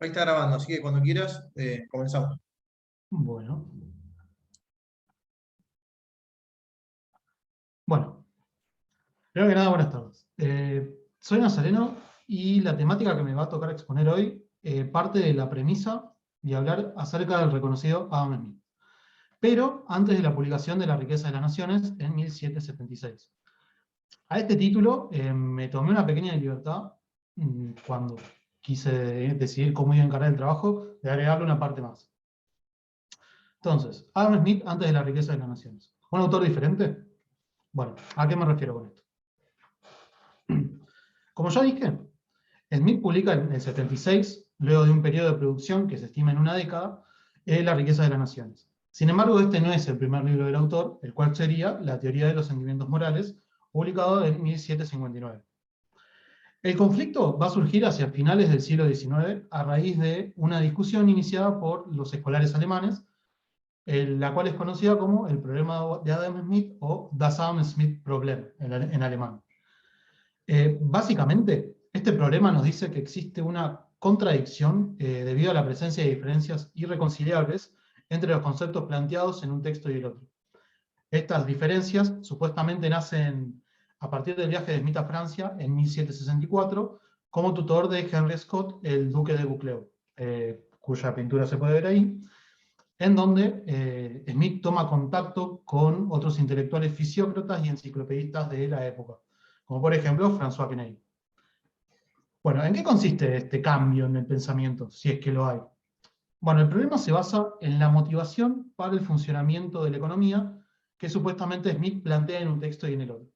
Ahí está grabando, así que cuando quieras, comenzamos. Bueno, bueno, primero que nada, buenas tardes. Soy Nazareno y la temática que me va a tocar exponer hoy parte de la premisa de hablar acerca del reconocido Adam Smith, pero antes de la publicación de La riqueza de las naciones en 1776. A este título me tomé una pequeña libertad cuando quise decidir cómo iba a encarar el trabajo, de agregarle una parte más. Entonces, Adam Smith antes de La riqueza de las naciones. ¿Un autor diferente? Bueno, ¿a qué me refiero con esto? Como ya dije, Smith publica en el 76, luego de un periodo de producción que se estima en una década, La riqueza de las naciones. Sin embargo, este no es el primer libro del autor, el cual sería La teoría de los sentimientos morales, publicado en 1759. El conflicto va a surgir hacia finales del siglo XIX a raíz de una discusión iniciada por los escolares alemanes, la cual es conocida como el problema de Adam Smith o Das Adam Smith Problem en alemán. Básicamente, este problema nos dice que existe una contradicción debido a la presencia de diferencias irreconciliables entre los conceptos planteados en un texto y el otro. Estas diferencias supuestamente nacen a partir del viaje de Smith a Francia en 1764 como tutor de Henry Scott, el duque de Buccleuch, cuya pintura se puede ver ahí, en donde Smith toma contacto con otros intelectuales fisiócratas y enciclopedistas de la época, como por ejemplo François Quesnay. Bueno, ¿en qué consiste este cambio en el pensamiento, si es que lo hay? Bueno, el problema se basa en la motivación para el funcionamiento de la economía que supuestamente Smith plantea en un texto y en el otro.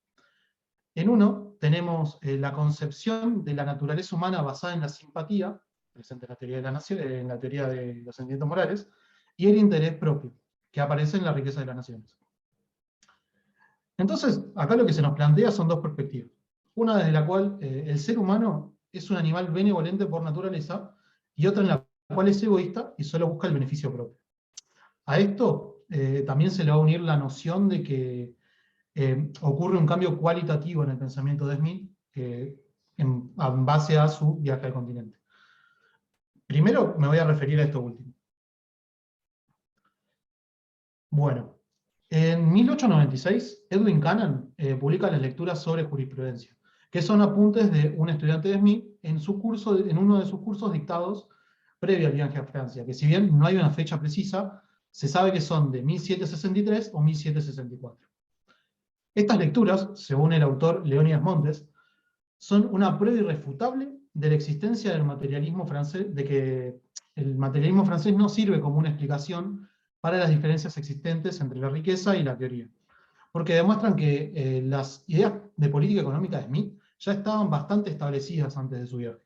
En uno tenemos la concepción de la naturaleza humana basada en la simpatía, presente en la teoría de la nación, en la teoría de los sentimientos morales, y el interés propio, que aparece en la riqueza de las naciones. Entonces, acá lo que se nos plantea son dos perspectivas. Una desde la cual el ser humano es un animal benevolente por naturaleza, y otra en la cual es egoísta y solo busca el beneficio propio. A esto también se le va a unir la noción de que ocurre un cambio cualitativo en el pensamiento de Smith en base a su viaje al continente. Primero me voy a referir a esto último. Bueno, en 1896, Edwin Cannon publica las lecturas sobre jurisprudencia, que son apuntes de un estudiante de Smith en uno de sus cursos dictados previo al viaje a Francia, que si bien no hay una fecha precisa, se sabe que son de 1763 o 1764. Estas lecturas, según el autor Leónidas Montes, son una prueba irrefutable de la existencia del materialismo francés, de que el materialismo francés no sirve como una explicación para las diferencias existentes entre la riqueza y la teoría, porque demuestran que las ideas de política económica de Smith ya estaban bastante establecidas antes de su viaje.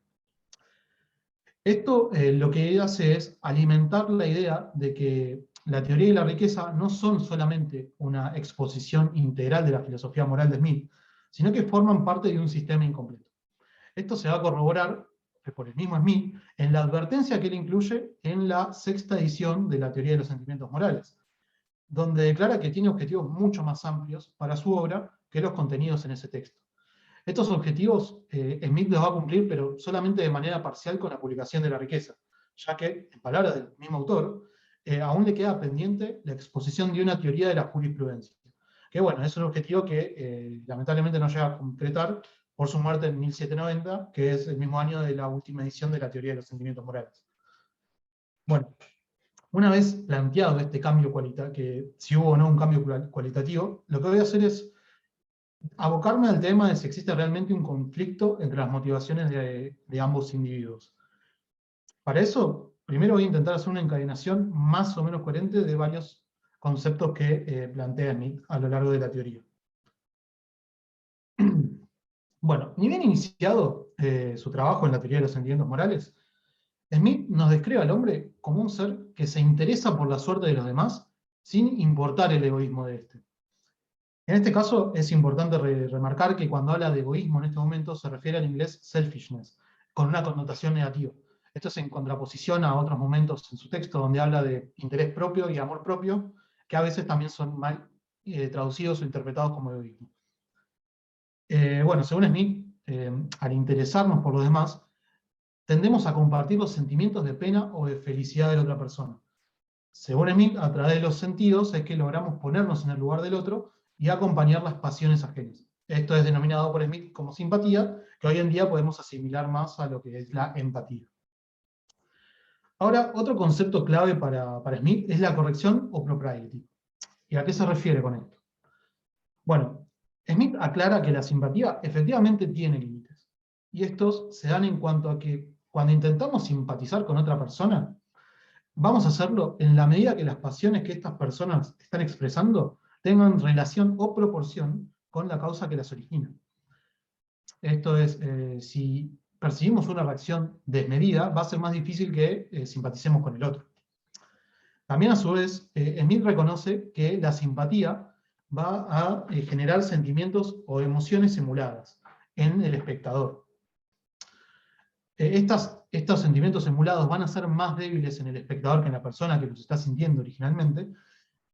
Esto lo que hace es alimentar la idea de que la teoría y la riqueza no son solamente una exposición integral de la filosofía moral de Smith, sino que forman parte de un sistema incompleto. Esto se va a corroborar por el mismo Smith en la advertencia que él incluye en la sexta edición de la teoría de los sentimientos morales, donde declara que tiene objetivos mucho más amplios para su obra que los contenidos en ese texto. Estos objetivos Smith los va a cumplir, pero solamente de manera parcial con la publicación de La riqueza, ya que, en palabras del mismo autor, aún le queda pendiente la exposición de una teoría de la jurisprudencia. Que bueno, es un objetivo que lamentablemente no llega a concretar por su muerte en 1790, que es el mismo año de la última edición de la teoría de los sentimientos morales. Bueno, una vez planteado este cambio cualitativo, que si hubo o no un cambio cualitativo, lo que voy a hacer es abocarme al tema de si existe realmente un conflicto entre las motivaciones de ambos individuos. Para eso, primero voy a intentar hacer una encadenación más o menos coherente de varios conceptos que plantea Smith a lo largo de la teoría. Bueno, ni bien iniciado su trabajo en la teoría de los sentimientos morales, Smith nos describe al hombre como un ser que se interesa por la suerte de los demás sin importar el egoísmo de este. En este caso es importante remarcar que cuando habla de egoísmo en este momento se refiere al inglés selfishness, con una connotación negativa. Esto es en contraposición a otros momentos en su texto donde habla de interés propio y amor propio, que a veces también son mal traducidos o interpretados como egoísmo. Bueno, según Smith, al interesarnos por los demás, tendemos a compartir los sentimientos de pena o de felicidad de la otra persona. Según Smith, a través de los sentidos es que logramos ponernos en el lugar del otro y acompañar las pasiones ajenas. Esto es denominado por Smith como simpatía, que hoy en día podemos asimilar más a lo que es la empatía. Ahora, otro concepto clave para Smith es la corrección o propriety. ¿Y a qué se refiere con esto? Bueno, Smith aclara que la simpatía efectivamente tiene límites. Y estos se dan en cuanto a que cuando intentamos simpatizar con otra persona, vamos a hacerlo en la medida que las pasiones que estas personas están expresando tengan relación o proporción con la causa que las origina. Esto es, si percibimos una reacción desmedida, va a ser más difícil que simpaticemos con el otro. También a su vez, Smith reconoce que la simpatía va a generar sentimientos o emociones emuladas en el espectador. Estos sentimientos emulados van a ser más débiles en el espectador que en la persona que los está sintiendo originalmente,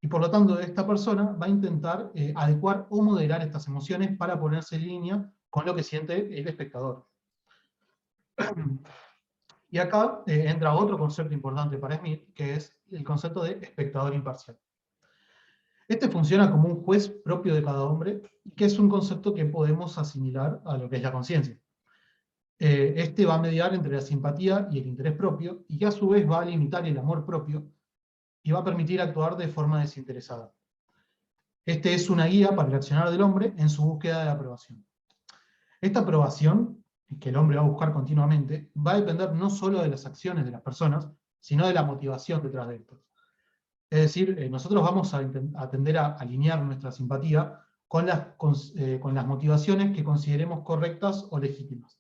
y por lo tanto esta persona va a intentar adecuar o moderar estas emociones para ponerse en línea con lo que siente el espectador. Y acá entra otro concepto importante para Smith, que es el concepto de espectador imparcial. Este funciona como un juez propio de cada hombre, que es un concepto que podemos asimilar a lo que es la conciencia. Este va a mediar entre la simpatía y el interés propio, y que a su vez va a limitar el amor propio, y va a permitir actuar de forma desinteresada. Este es una guía para el accionar del hombre en su búsqueda de la aprobación. Esta aprobación, que el hombre va a buscar continuamente, va a depender no solo de las acciones de las personas, sino de la motivación detrás de estos. Es decir, nosotros vamos a tender a alinear nuestra simpatía con las motivaciones que consideremos correctas o legítimas.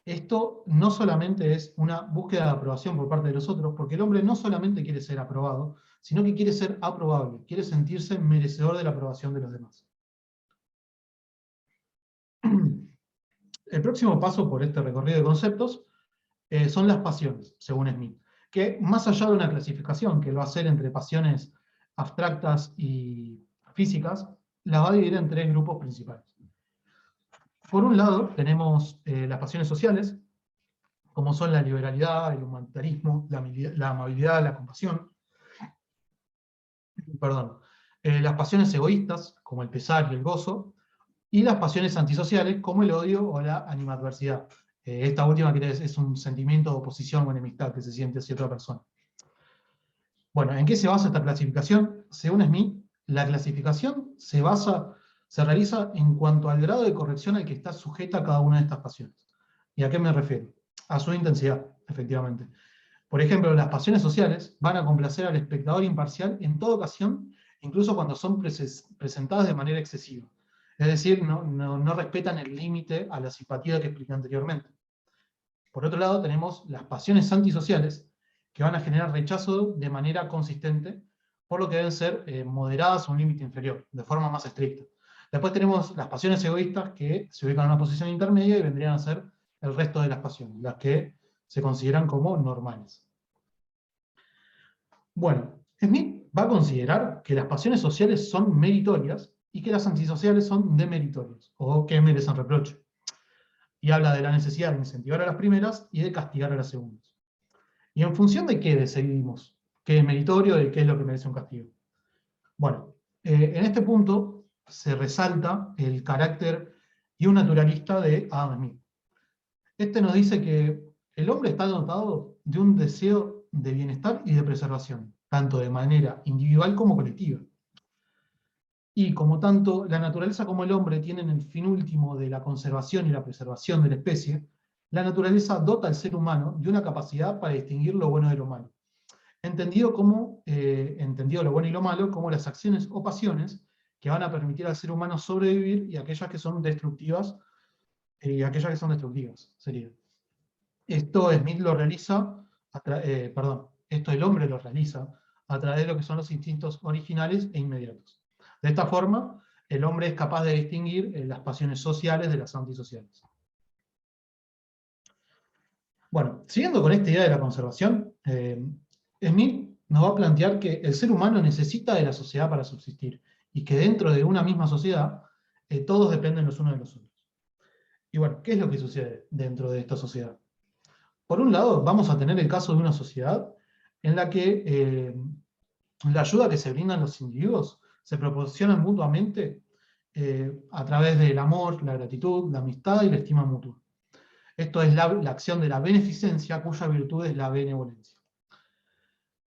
Esto no solamente es una búsqueda de aprobación por parte de los otros, porque el hombre no solamente quiere ser aprobado, sino que quiere ser aprobable, quiere sentirse merecedor de la aprobación de los demás. El próximo paso por este recorrido de conceptos son las pasiones, según Smith, que más allá de una clasificación que lo va a hacer entre pasiones abstractas y físicas, las va a dividir en tres grupos principales. Por un lado, tenemos las pasiones sociales, como son la liberalidad, el humanitarismo, la amabilidad, la compasión. Perdón. Las pasiones egoístas, como el pesar y el gozo, y las pasiones antisociales, como el odio o la animadversidad. Esta última que es un sentimiento de oposición o enemistad que se siente hacia otra persona. Bueno, ¿en qué se basa esta clasificación? Según Smith, la clasificación se realiza en cuanto al grado de corrección al que está sujeta cada una de estas pasiones. ¿Y a qué me refiero? A su intensidad, efectivamente. Por ejemplo, las pasiones sociales van a complacer al espectador imparcial en toda ocasión, incluso cuando son presentadas de manera excesiva. Es decir, no respetan el límite a la simpatía que expliqué anteriormente. Por otro lado, tenemos las pasiones antisociales, que van a generar rechazo de manera consistente, por lo que deben ser moderadas a un límite inferior, de forma más estricta. Después tenemos las pasiones egoístas, que se ubican en una posición intermedia y vendrían a ser el resto de las pasiones, las que se consideran como normales. Bueno, Smith va a considerar que las pasiones sociales son meritorias y que las antisociales son demeritorias, o que merecen reproche. Y habla de la necesidad de incentivar a las primeras y de castigar a las segundas. ¿Y en función de qué decidimos qué es meritorio y qué es lo que merece un castigo? Bueno, en este punto se resalta el carácter y un naturalista de Adam Smith. Este nos dice que el hombre está dotado de un deseo de bienestar y de preservación, tanto de manera individual como colectiva. Y como tanto la naturaleza como el hombre tienen el fin último de la conservación y la preservación de la especie, la naturaleza dota al ser humano de una capacidad para distinguir lo bueno de lo malo. Entendido lo bueno y lo malo como las acciones o pasiones que van a permitir al ser humano sobrevivir y aquellas que son destructivas, sería. Esto Smith lo realiza, esto el hombre lo realiza a través de lo que son los instintos originales e inmediatos. De esta forma, el hombre es capaz de distinguir las pasiones sociales de las antisociales. Bueno, siguiendo con esta idea de la conservación, Smith nos va a plantear que el ser humano necesita de la sociedad para subsistir, y que dentro de una misma sociedad, todos dependen los unos de los otros. Y bueno, ¿qué es lo que sucede dentro de esta sociedad? Por un lado, vamos a tener el caso de una sociedad en la que la ayuda que se brindan los individuos se proporcionan mutuamente a través del amor, la gratitud, la amistad y la estima mutua. Esto es la acción de la beneficencia, cuya virtud es la benevolencia.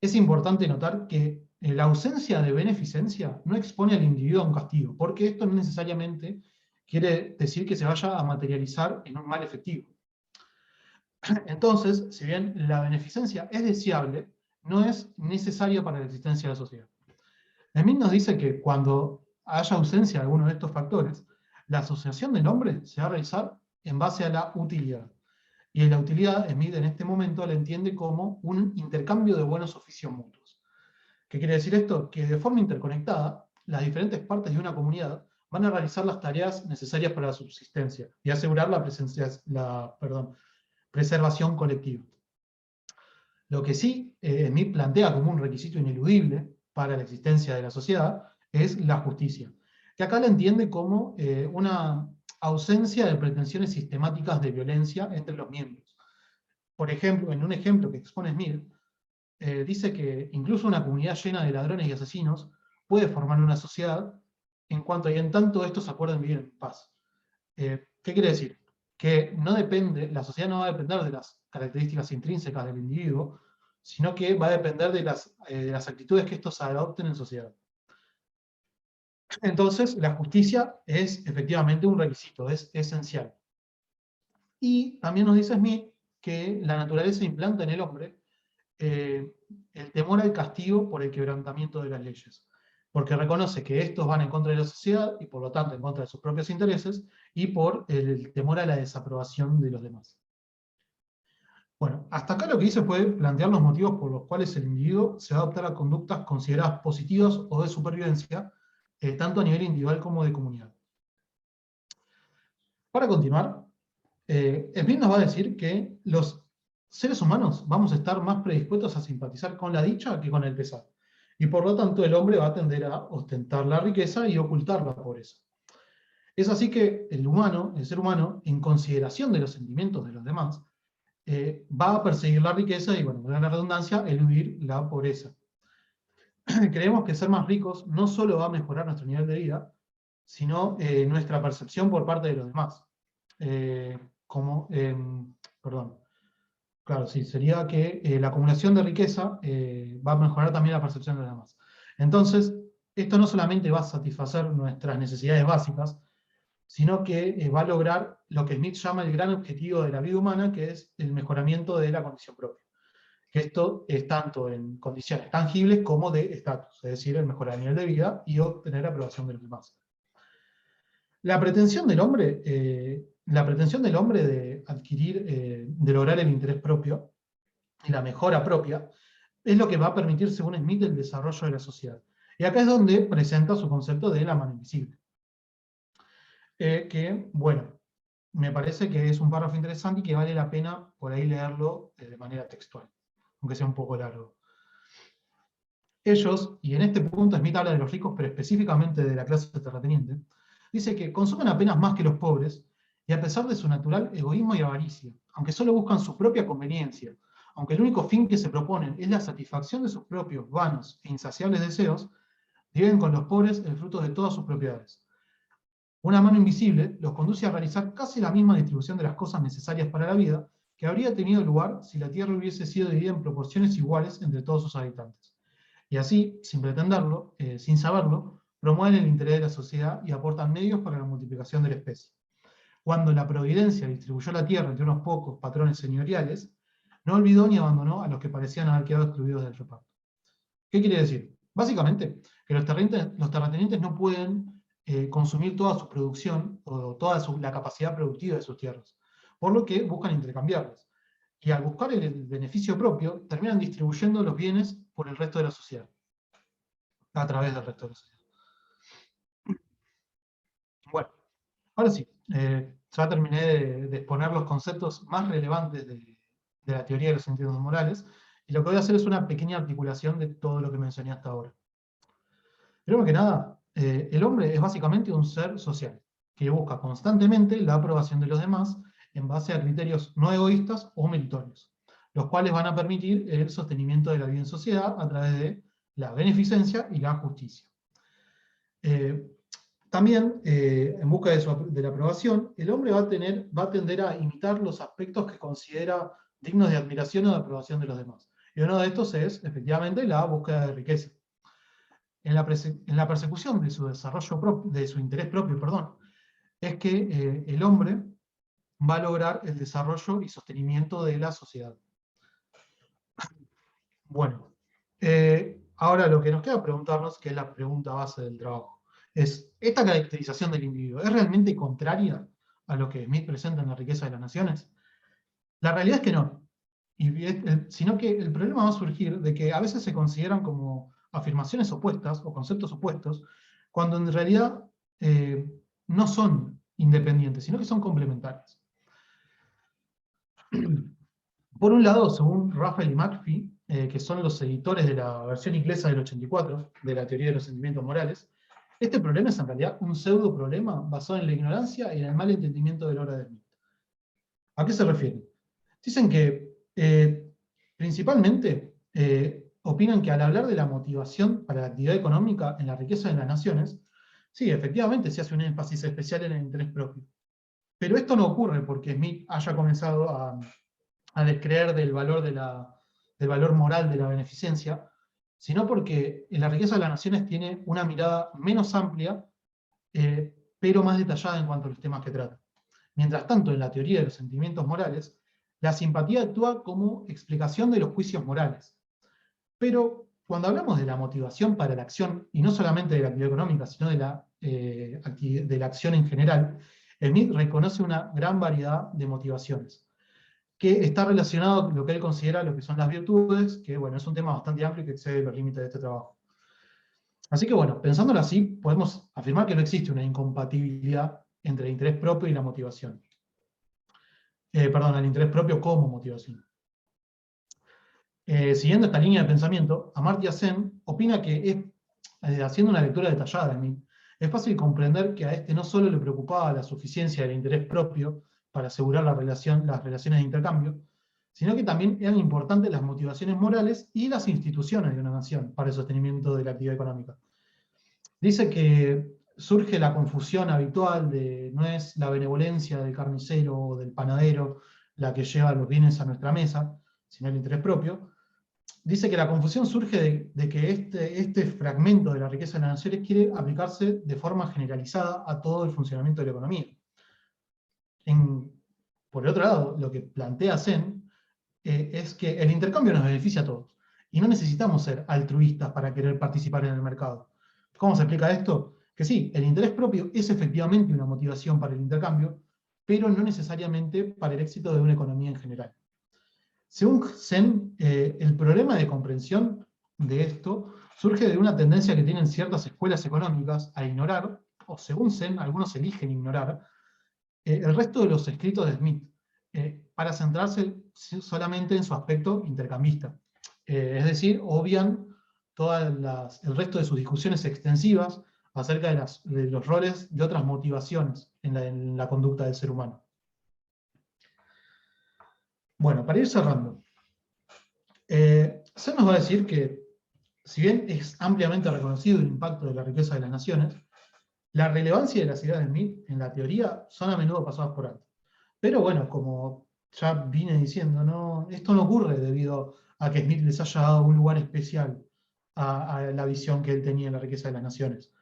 Es importante notar que la ausencia de beneficencia no expone al individuo a un castigo, porque esto no necesariamente quiere decir que se vaya a materializar en un mal efectivo. Entonces, si bien la beneficencia es deseable, no es necesaria para la existencia de la sociedad. Smith nos dice que cuando haya ausencia de alguno de estos factores, la asociación del hombre se va a realizar en base a la utilidad. Y en la utilidad, Smith en este momento la entiende como un intercambio de buenos oficios mutuos. ¿Qué quiere decir esto? Que de forma interconectada, las diferentes partes de una comunidad van a realizar las tareas necesarias para la subsistencia y asegurar preservación colectiva. Lo que sí Smith plantea como un requisito ineludible para la existencia de la sociedad es la justicia, que acá la entiende como una ausencia de pretensiones sistemáticas de violencia entre los miembros. Por ejemplo, en un ejemplo que expone Smith, dice que incluso una comunidad llena de ladrones y asesinos puede formar una sociedad en cuanto y en tanto estos acuerden vivir en paz. ¿Qué quiere decir? Que no depende, la sociedad no va a depender de las características intrínsecas del individuo, sino que va a depender de las actitudes que estos adopten en sociedad. Entonces, la justicia es efectivamente un requisito, es esencial. Y también nos dice Smith que la naturaleza implanta en el hombre el temor al castigo por el quebrantamiento de las leyes, porque reconoce que estos van en contra de la sociedad y por lo tanto en contra de sus propios intereses, y por el temor a la desaprobación de los demás. Bueno, hasta acá lo que hice fue plantear los motivos por los cuales el individuo se va a adoptar a conductas consideradas positivas o de supervivencia, tanto a nivel individual como de comunidad. Para continuar, Smith nos va a decir que los seres humanos vamos a estar más predispuestos a simpatizar con la dicha que con el pesar. Y por lo tanto el hombre va a tender a ostentar la riqueza y ocultar la pobreza. Es así que el ser humano, en consideración de los sentimientos de los demás, va a perseguir la riqueza y, bueno, con la redundancia, eludir la pobreza. Creemos que ser más ricos no solo va a mejorar nuestro nivel de vida, sino nuestra percepción por parte de los demás. Claro, sí, sería que la acumulación de riqueza va a mejorar también la percepción de los demás. Entonces, esto no solamente va a satisfacer nuestras necesidades básicas, sino que va a lograr lo que Smith llama el gran objetivo de la vida humana, que es el mejoramiento de la condición propia. Que esto es tanto en condiciones tangibles como de estatus, es decir, el mejorar el nivel de vida y obtener aprobación de los demás. La pretensión del hombre de adquirir, de lograr el interés propio y la mejora propia, es lo que va a permitir, según Smith, el desarrollo de la sociedad. Y acá es donde presenta su concepto de la mano invisible. Que, bueno, me parece que es un párrafo interesante y que vale la pena por ahí leerlo de manera textual, aunque sea un poco largo. Ellos, y en este punto Smith habla de los ricos, pero específicamente de la clase terrateniente, dice que consumen apenas más que los pobres, y a pesar de su natural egoísmo y avaricia, aunque solo buscan su propia conveniencia, aunque el único fin que se proponen es la satisfacción de sus propios vanos e insaciables deseos, viven con los pobres el fruto de todas sus propiedades. Una mano invisible los conduce a realizar casi la misma distribución de las cosas necesarias para la vida que habría tenido lugar si la tierra hubiese sido dividida en proporciones iguales entre todos sus habitantes. Y así, sin pretenderlo, sin saberlo, promueven el interés de la sociedad y aportan medios para la multiplicación de la especie. Cuando la providencia distribuyó la tierra entre unos pocos patrones señoriales, no olvidó ni abandonó a los que parecían haber quedado excluidos del reparto. ¿Qué quiere decir? Básicamente, que los terratenientes no pueden consumir toda su producción o toda la capacidad productiva de sus tierras, por lo que buscan intercambiarlas. Y al buscar el beneficio propio, terminan distribuyendo los bienes por el resto de la sociedad, a través del resto de la sociedad. Bueno, ahora sí, ya terminé de exponer los conceptos más relevantes de la teoría de los sentidos morales, y lo que voy a hacer es una pequeña articulación de todo lo que mencioné hasta ahora. Primero que nada, el hombre es básicamente un ser social, que busca constantemente la aprobación de los demás en base a criterios no egoístas o meritorios, los cuales van a permitir el sostenimiento de la vida en sociedad a través de la beneficencia y la justicia. También, en busca de la aprobación, el hombre va a tender a imitar los aspectos que considera dignos de admiración o de aprobación de los demás. Y uno de estos es, efectivamente, la búsqueda de riqueza. En la persecución de su desarrollo propio, de su interés propio, perdón, es que el hombre va a lograr el desarrollo y sostenimiento de la sociedad. Bueno, ahora lo que nos queda preguntarnos, que es la pregunta base del trabajo, es, ¿esta caracterización del individuo es realmente contraria a lo que Smith presenta en La riqueza de las naciones? La realidad es que no, sino que el problema va a surgir de que a veces se consideran como afirmaciones opuestas o conceptos opuestos, cuando en realidad no son independientes, sino que son complementarios. Por un lado, según Raphael y McPhee, que son los editores de la versión inglesa del 84, de la teoría de los sentimientos morales, este problema es en realidad un pseudo problema basado en la ignorancia y en el mal entendimiento de la obra de Smith. ¿A qué se refiere? Dicen que principalmente opinan que al hablar de la motivación para la actividad económica en La riqueza de las naciones, sí, efectivamente se hace un énfasis especial en el interés propio. Pero esto no ocurre porque Smith haya comenzado a descreer del valor moral de la beneficencia, sino porque en La riqueza de las naciones tiene una mirada menos amplia, pero más detallada en cuanto a los temas que trata. Mientras tanto, en la teoría de los sentimientos morales, la simpatía actúa como explicación de los juicios morales. Pero cuando hablamos de la motivación para la acción, y no solamente de la actividad económica, sino de la acción en general, Smith reconoce una gran variedad de motivaciones, que está relacionado con lo que él considera lo que son las virtudes, que bueno, es un tema bastante amplio y que excede los límites de este trabajo. Así que bueno, pensándolo así, podemos afirmar que no existe una incompatibilidad entre el interés propio y la motivación. Perdón, el interés propio como motivación. Siguiendo esta línea de pensamiento, Amartya Sen opina que, haciendo una lectura detallada de Smith, es fácil comprender que a este no solo le preocupaba la suficiencia del interés propio para asegurar las relaciones de intercambio, sino que también eran importantes las motivaciones morales y las instituciones de una nación para el sostenimiento de la actividad económica. Dice que surge la confusión habitual de no es la benevolencia del carnicero o del panadero la que lleva los bienes a nuestra mesa, sino el interés propio. Dice que la confusión surge de que este fragmento de la riqueza de las naciones quiere aplicarse de forma generalizada a todo el funcionamiento de la economía. Por otro lado, lo que plantea Sen es que el intercambio nos beneficia a todos, y no necesitamos ser altruistas para querer participar en el mercado. ¿Cómo se explica esto? Que sí, el interés propio es efectivamente una motivación para el intercambio, pero no necesariamente para el éxito de una economía en general. Según Sen, el problema de comprensión de esto surge de una tendencia que tienen ciertas escuelas económicas a ignorar, o según Sen, algunos eligen ignorar, el resto de los escritos de Smith, para centrarse solamente en su aspecto intercambista. Es decir, obvian el resto de sus discusiones extensivas acerca de los roles de otras motivaciones en la conducta del ser humano. Bueno, para ir cerrando, Sen nos va a decir que, si bien es ampliamente reconocido el impacto de la riqueza de las naciones, la relevancia de las ideas de Smith en la teoría son a menudo pasadas por alto. Pero bueno, como ya vine diciendo, esto no ocurre debido a que Smith les haya dado un lugar especial a la visión que él tenía en la riqueza de las naciones,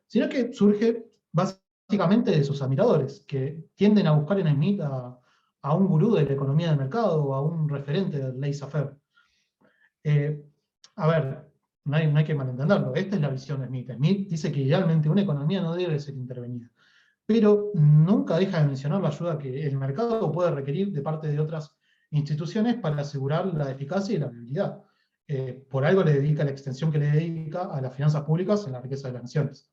sino que surge básicamente de sus admiradores, que tienden a buscar en Smith a un gurú de la economía del mercado o a un referente del laissez-faire. A ver, no hay que malentenderlo, esta es la visión de Smith. Smith dice que idealmente una economía no debe ser intervenida, pero nunca deja de mencionar la ayuda que el mercado puede requerir de parte de otras instituciones para asegurar la eficacia y la viabilidad. Por algo le dedica la extensión que le dedica a las finanzas públicas en la riqueza de las naciones.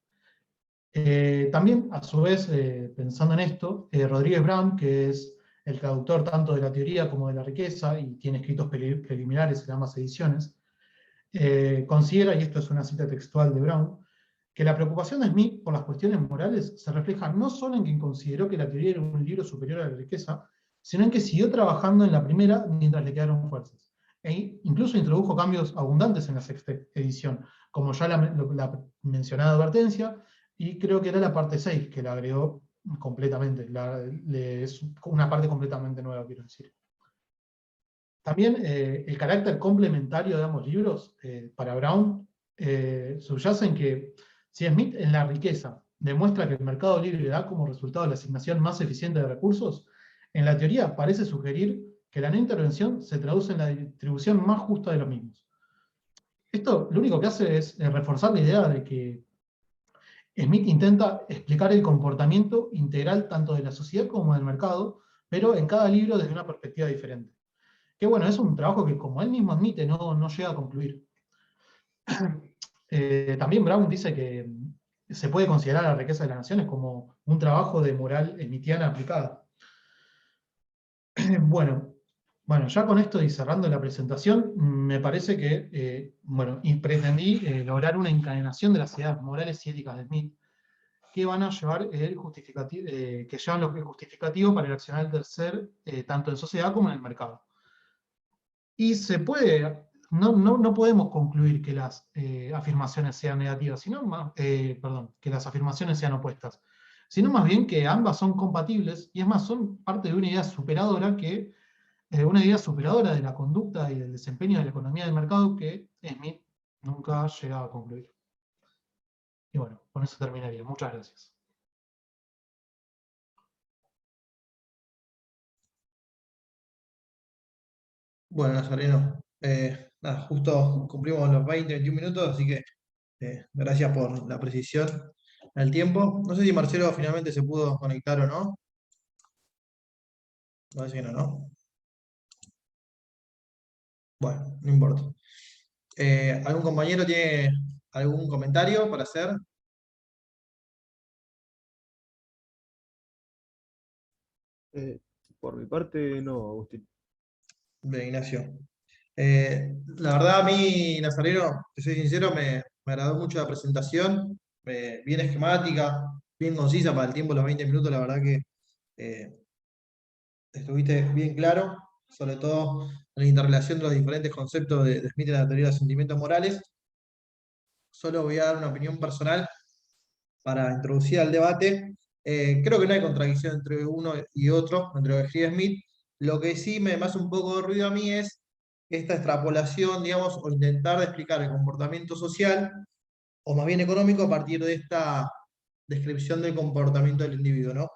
También, a su vez, pensando en esto, Rodríguez Brown, que es el traductor tanto de la teoría como de la riqueza, y tiene escritos preliminares en ambas ediciones, considera, y esto es una cita textual de Brown, que la preocupación de Smith por las cuestiones morales se refleja no solo en que consideró que la teoría era un libro superior a la riqueza, sino en que siguió trabajando en la primera mientras le quedaron fuerzas. E incluso introdujo cambios abundantes en la sexta edición, como ya la mencionada advertencia, y creo que era la parte 6 que la agregó completamente. Es una parte completamente nueva, quiero decir. También el carácter complementario de ambos libros, para Brown, subyace en que si Smith en La riqueza demuestra que el mercado libre da como resultado la asignación más eficiente de recursos, en la teoría parece sugerir que la no intervención se traduce en la distribución más justa de los mismos. Esto lo único que hace es reforzar la idea de que Smith intenta explicar el comportamiento integral tanto de la sociedad como del mercado, pero en cada libro desde una perspectiva diferente. Que bueno, es un trabajo que, como él mismo admite, no llega a concluir. También Brown dice que se puede considerar la riqueza de las naciones como un trabajo de moral smithiana aplicada. Bueno, ya con esto y cerrando la presentación, me parece que y pretendí lograr una encadenación de las ideas morales y éticas de Smith que van a llevar el justificativo, que llevan el justificativo para el accionar del ser, tanto en sociedad como en el mercado. Y no podemos concluir que las afirmaciones sean negativas, sino que las afirmaciones sean opuestas, sino más bien que ambas son compatibles, y es más, son parte de una idea superadora una idea superadora de la conducta y del desempeño de la economía del mercado que Smith nunca llega a concluir. Y bueno, con eso terminaría. Muchas gracias. Bueno, Nazareno, nada, justo cumplimos los 21 minutos, así que gracias por la precisión en el tiempo. No sé si Marcelo finalmente se pudo conectar o no. Parece que no, ¿no? Bueno, no importa. ¿Algún compañero tiene algún comentario para hacer? Eh, por mi parte, no, Agustín. De Ignacio. La verdad, a mí, Nazareno, te soy sincero, me agradó mucho la presentación, bien esquemática, bien concisa para el tiempo, los 20 minutos, la verdad que eh, estuviste bien claro, sobre todo en la interrelación de los diferentes conceptos de Smith en la teoría de los sentimientos morales. Solo voy a dar una opinión personal para introducir al debate. Creo que no hay contradicción entre uno y otro, entre lo que escribe Smith. Lo que sí me hace un poco de ruido a mí es esta extrapolación, digamos, o intentar de explicar el comportamiento social, o más bien económico, a partir de esta descripción del comportamiento del individuo, ¿no?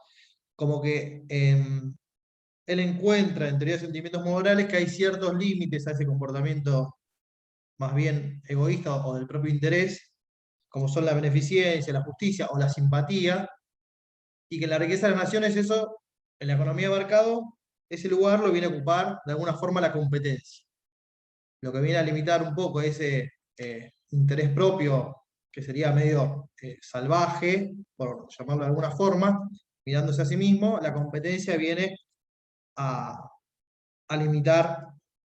Como que él encuentra en teoría de sentimientos morales que hay ciertos límites a ese comportamiento más bien egoísta o del propio interés, como son la beneficencia, la justicia o la simpatía, y que en la riqueza de las naciones eso, en la economía de mercado, ese lugar lo viene a ocupar de alguna forma la competencia. Lo que viene a limitar un poco ese interés propio, que sería medio salvaje, por llamarlo de alguna forma, mirándose a sí mismo, la competencia viene a, a limitar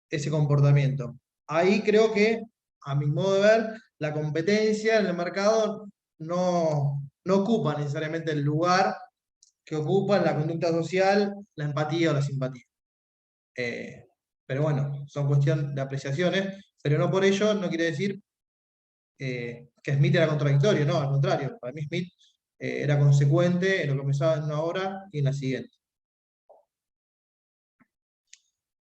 ese comportamiento. Ahí creo que, a mi modo de ver, la competencia en el mercado no ocupa necesariamente el lugar que ocupa en la conducta social, la empatía o la simpatía. Pero bueno, son cuestión de apreciaciones, pero no por ello no quiere decir que Smith era contradictorio, no, al contrario, para mí Smith era consecuente en lo que pensaba en una obra y en la siguiente.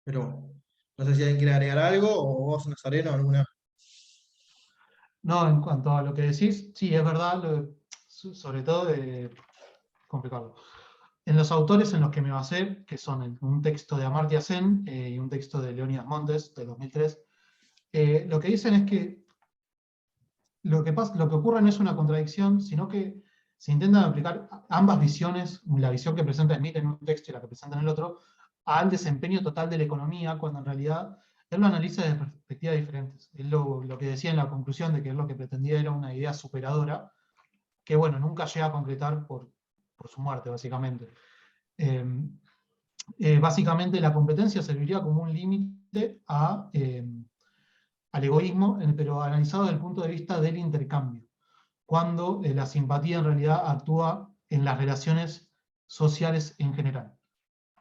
Pero bueno, no sé si alguien quiere agregar algo o vos, Nazareno, alguna. No, en cuanto a lo que decís, sí, es verdad, sobre todo complicado. En los autores en los que me basé, que son un texto de Amartya Sen y un texto de Leonidas Montes, de 2003, lo que dicen es que lo que ocurre no es una contradicción, sino que se intentan aplicar ambas visiones, la visión que presenta Smith en un texto y la que presenta en el otro, al desempeño total de la economía, cuando en realidad él lo analiza desde perspectivas diferentes. Él lo que decía en la conclusión de que él lo que pretendía era una idea superadora, que bueno, nunca llega a concretar por su muerte, básicamente. Básicamente la competencia serviría como un límite al egoísmo, pero analizado desde el punto de vista del intercambio. cuando la simpatía en realidad actúa en las relaciones sociales en general.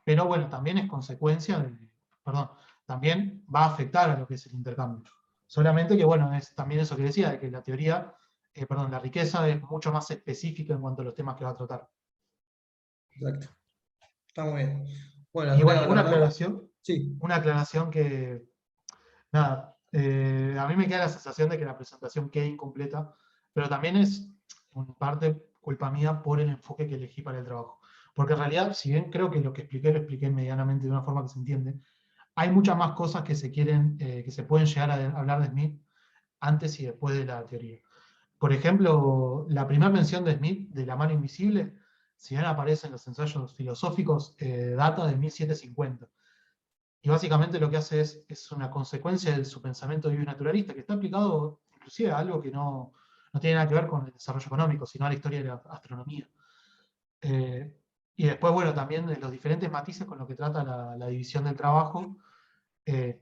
Pero bueno, también es consecuencia perdón, también va a afectar a lo que es el intercambio. Solamente que bueno, es también eso que decía, de que la teoría, perdón, la riqueza es mucho más específica en cuanto a los temas que va a tratar. Exacto. Está muy bien. Bueno, Y Andrea, bueno, la verdad, sí. una aclaración que, nada, a mí me queda la sensación de que la presentación queda incompleta, pero también es en parte culpa mía por el enfoque que elegí para el trabajo. Porque en realidad, si bien creo que lo que expliqué lo expliqué medianamente de una forma que se entiende, hay muchas más cosas que se quieren, que se pueden llegar a hablar de Smith antes y después de la teoría. Por ejemplo, la primera mención de Smith de la mano invisible, si bien aparece en los ensayos filosóficos, data de 1750. Y básicamente lo que hace es una consecuencia de su pensamiento naturalista, que está aplicado inclusive a algo que no tiene nada que ver con el desarrollo económico, sino a la historia de la astronomía. Eh, y después, bueno, también de los diferentes matices con los que trata la división del trabajo,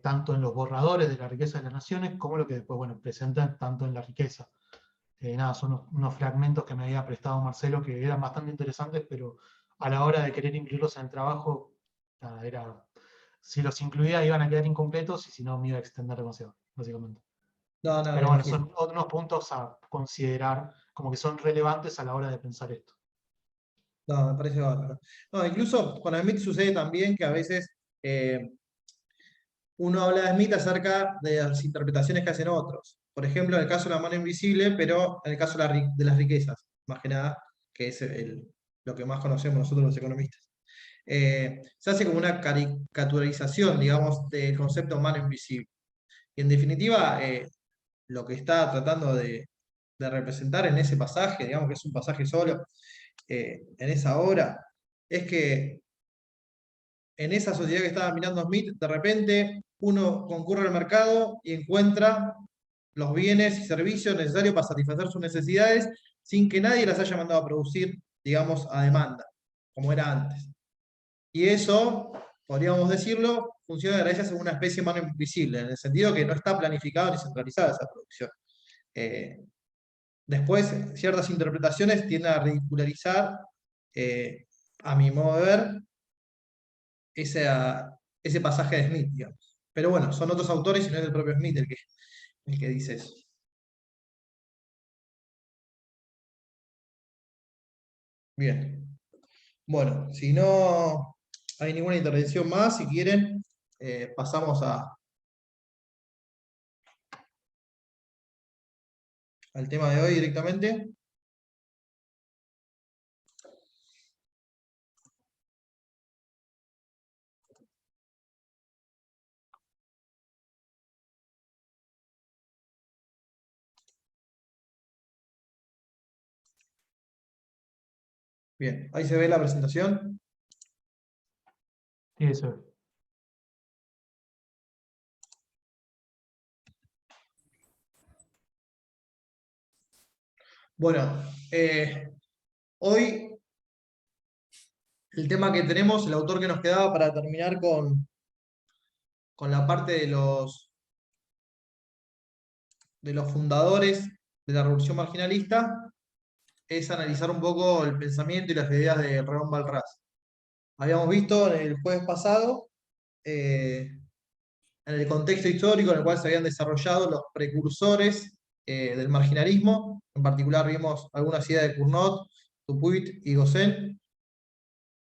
tanto en los borradores de la riqueza de las naciones, como lo que después, bueno, presentan tanto en la riqueza. Nada, son unos fragmentos que me había prestado Marcelo que eran bastante interesantes, pero a la hora de querer incluirlos en el trabajo, nada, si los incluía iban a quedar incompletos y si no me iba a extender demasiado, básicamente. No, no, me Pero bueno, imagino. son unos puntos a considerar como que son relevantes a la hora de pensar esto. No, me parece bárbaro. No, incluso con Smith sucede también que a veces uno habla de Smith acerca de las interpretaciones que hacen otros. Por ejemplo, en el caso de la mano invisible, pero en el caso de, de las riquezas, más que nada, que es lo que más conocemos nosotros los economistas. Se hace como una caricaturización, digamos, del concepto mano invisible. Y en definitiva, lo que está tratando de representar en ese pasaje, digamos que es un pasaje solo, en esa obra, es que en esa sociedad que estaba mirando Smith, de repente uno concurre al mercado y encuentra los bienes y servicios necesarios para satisfacer sus necesidades sin que nadie las haya mandado a producir, digamos, a demanda, como era antes. Y eso, podríamos decirlo, funciona gracias a una especie de mano invisible, en el sentido que no está planificada ni centralizada esa producción. Eh, Después, ciertas interpretaciones tienden a ridicularizar, a mi modo de ver, ese pasaje de Smith, digamos. Pero bueno, son otros autores y no es el propio Smith el que dice eso. Bien. Bueno, si no hay ninguna intervención más, si quieren, pasamos al tema de hoy directamente. Bien, ahí se ve la presentación. Sí, eso es. Bueno, hoy el tema que tenemos, el autor que nos quedaba para terminar con la parte de los fundadores de la revolución marginalista, es analizar un poco el pensamiento y las ideas de Reón Balras. Habíamos visto en el jueves pasado, en el contexto histórico en el cual se habían desarrollado los precursores del marginalismo. En particular vimos algunas ideas de Cournot, Dupuit y Gosselin.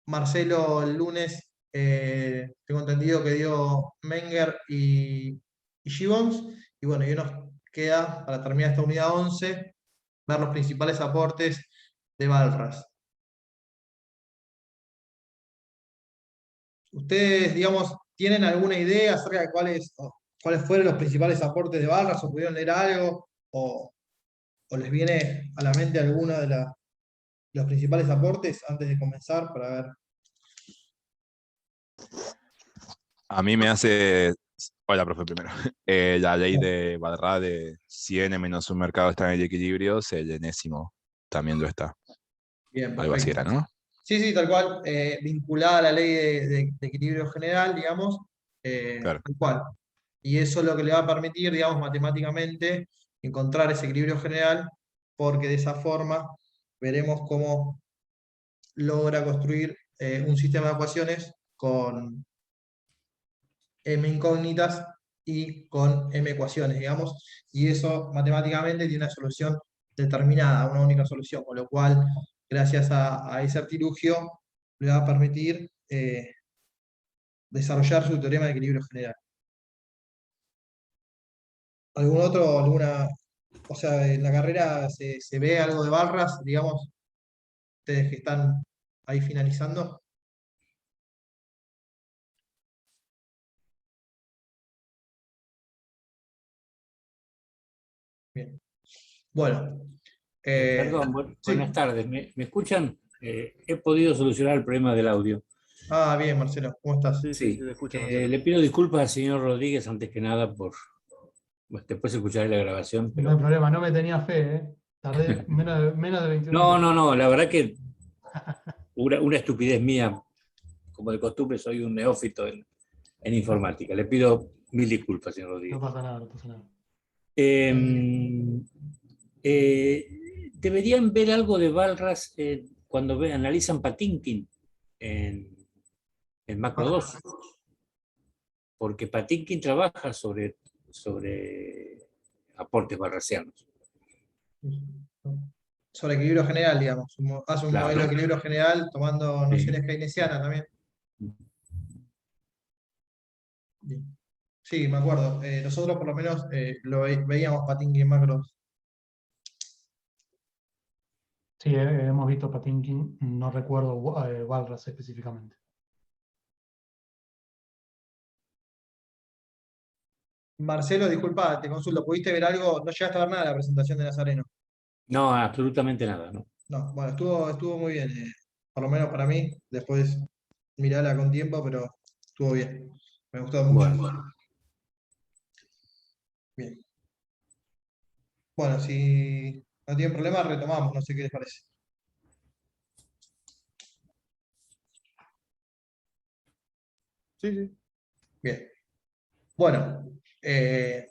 Marcelo el lunes, tengo entendido que dio Menger y Gibbons. Y bueno, y nos queda, para terminar esta unidad 11, ver los principales aportes de Balras. ¿Ustedes, digamos, tienen alguna idea acerca de cuáles fueron los principales aportes de Balras, o pudieron leer algo, o les viene a la mente alguno de los principales aportes antes de comenzar para ver? A mí me hace. Hola, profe, primero. La ley de Badra de si n menos un mercado está en el equilibrio, el enésimo también lo está. Bien, Algo así perfecto. era, ¿no? Sí, sí, tal cual, vinculada a la ley de equilibrio general, digamos, Claro. tal cual. Y eso es lo que le va a permitir, digamos, matemáticamente, encontrar ese equilibrio general porque de esa forma veremos cómo logra construir un sistema de ecuaciones con m incógnitas y con m ecuaciones, digamos, y eso matemáticamente tiene una solución determinada, una única solución, con lo cual, gracias a ese artilugio, le va a permitir desarrollar su teorema de equilibrio general. ¿Algún otro, o sea, en la carrera se ve algo de barras, digamos, ustedes que están ahí finalizando? Bien. Bueno, Perdón, buenas sí. tardes. ¿Me escuchan? He podido solucionar el problema del audio. Ah, bien, Marcelo, ¿cómo estás? Sí, Sí, te escucha, Marcelo. le pido disculpas al señor Rodríguez antes que nada por... Bueno, después escucharé la grabación, No hay pero... problema, no me tenía fe, ¿eh? Tardé menos de 21 No, minutos. no, no, la verdad que una estupidez mía, como de costumbre, soy un neófito en informática. Le pido mil disculpas, señor No Rodríguez. pasa nada, no pasa nada. Deberían ver algo de Walras cuando analizan Patinkin en Macro 2, porque Patinkin trabaja sobre aportes walrasianos. Sobre equilibrio general, digamos. Hace un modelo de Claro. equilibrio general tomando Sí. nociones keynesianas también. Bien. Sí, me acuerdo. Nosotros por lo menos veíamos Patinkin en macros. Sí, hemos visto Patinkin, no recuerdo Walras específicamente. Marcelo, disculpa, te consulto. ¿Pudiste ver algo? No llegaste a ver nada de la presentación de Nazareno. No, absolutamente nada, ¿no? No, bueno, estuvo muy bien. Por lo menos para mí. Después mirala con tiempo, pero estuvo bien. Me gustó mucho. Bueno, Bien. Bueno, si no tienen problema, retomamos. No sé qué les parece. Sí, sí. Bien. Bueno, el